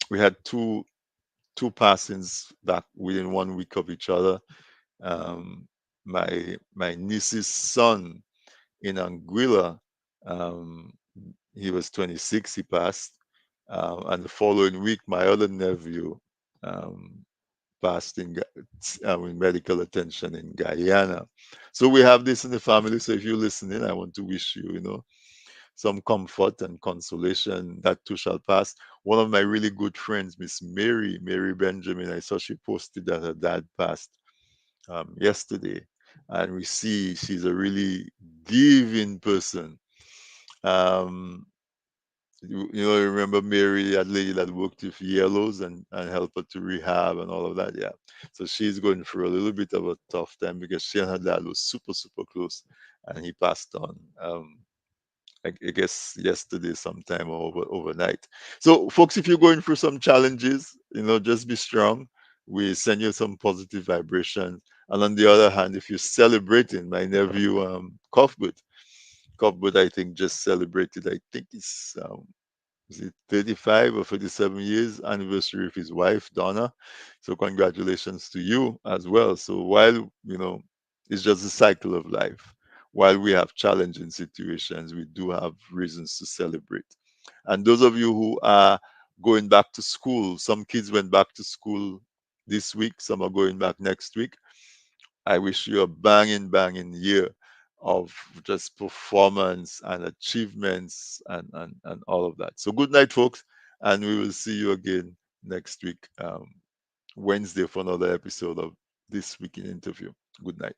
we had two passings back within 1 week of each other. Um, my niece's son in Anguilla, um, he was 26. He passed, and the following week, my other nephew. Um, passed with medical attention in Guyana. So we have this in the family. So if you're listening, I want to wish you, some comfort and consolation. That too shall pass. One of my really good friends, Miss Mary Benjamin, I saw she posted that her dad passed yesterday, and we see she's a really giving person. Um, remember Mary, that lady that worked with Yellows and helped her to rehab and all of that. Yeah. So she's going through a little bit of a tough time because she and her dad was super, super close and he passed on. I guess yesterday sometime or overnight. So folks, if you're going through some challenges, just be strong. We send you some positive vibrations. And on the other hand, if you're celebrating, my nephew Cuthbert, I think just celebrated, I think it's is it 35 or 37 years anniversary of his wife, Donna. So congratulations to you as well. So while, it's just a cycle of life. While we have challenging situations, we do have reasons to celebrate. And those of you who are going back to school, some kids went back to school this week, some are going back next week. I wish you a banging, banging year. of just performance and achievements and all of that. So good night, folks, and we will see you again next week, Wednesday, for another episode of This Week in Interview. Good night.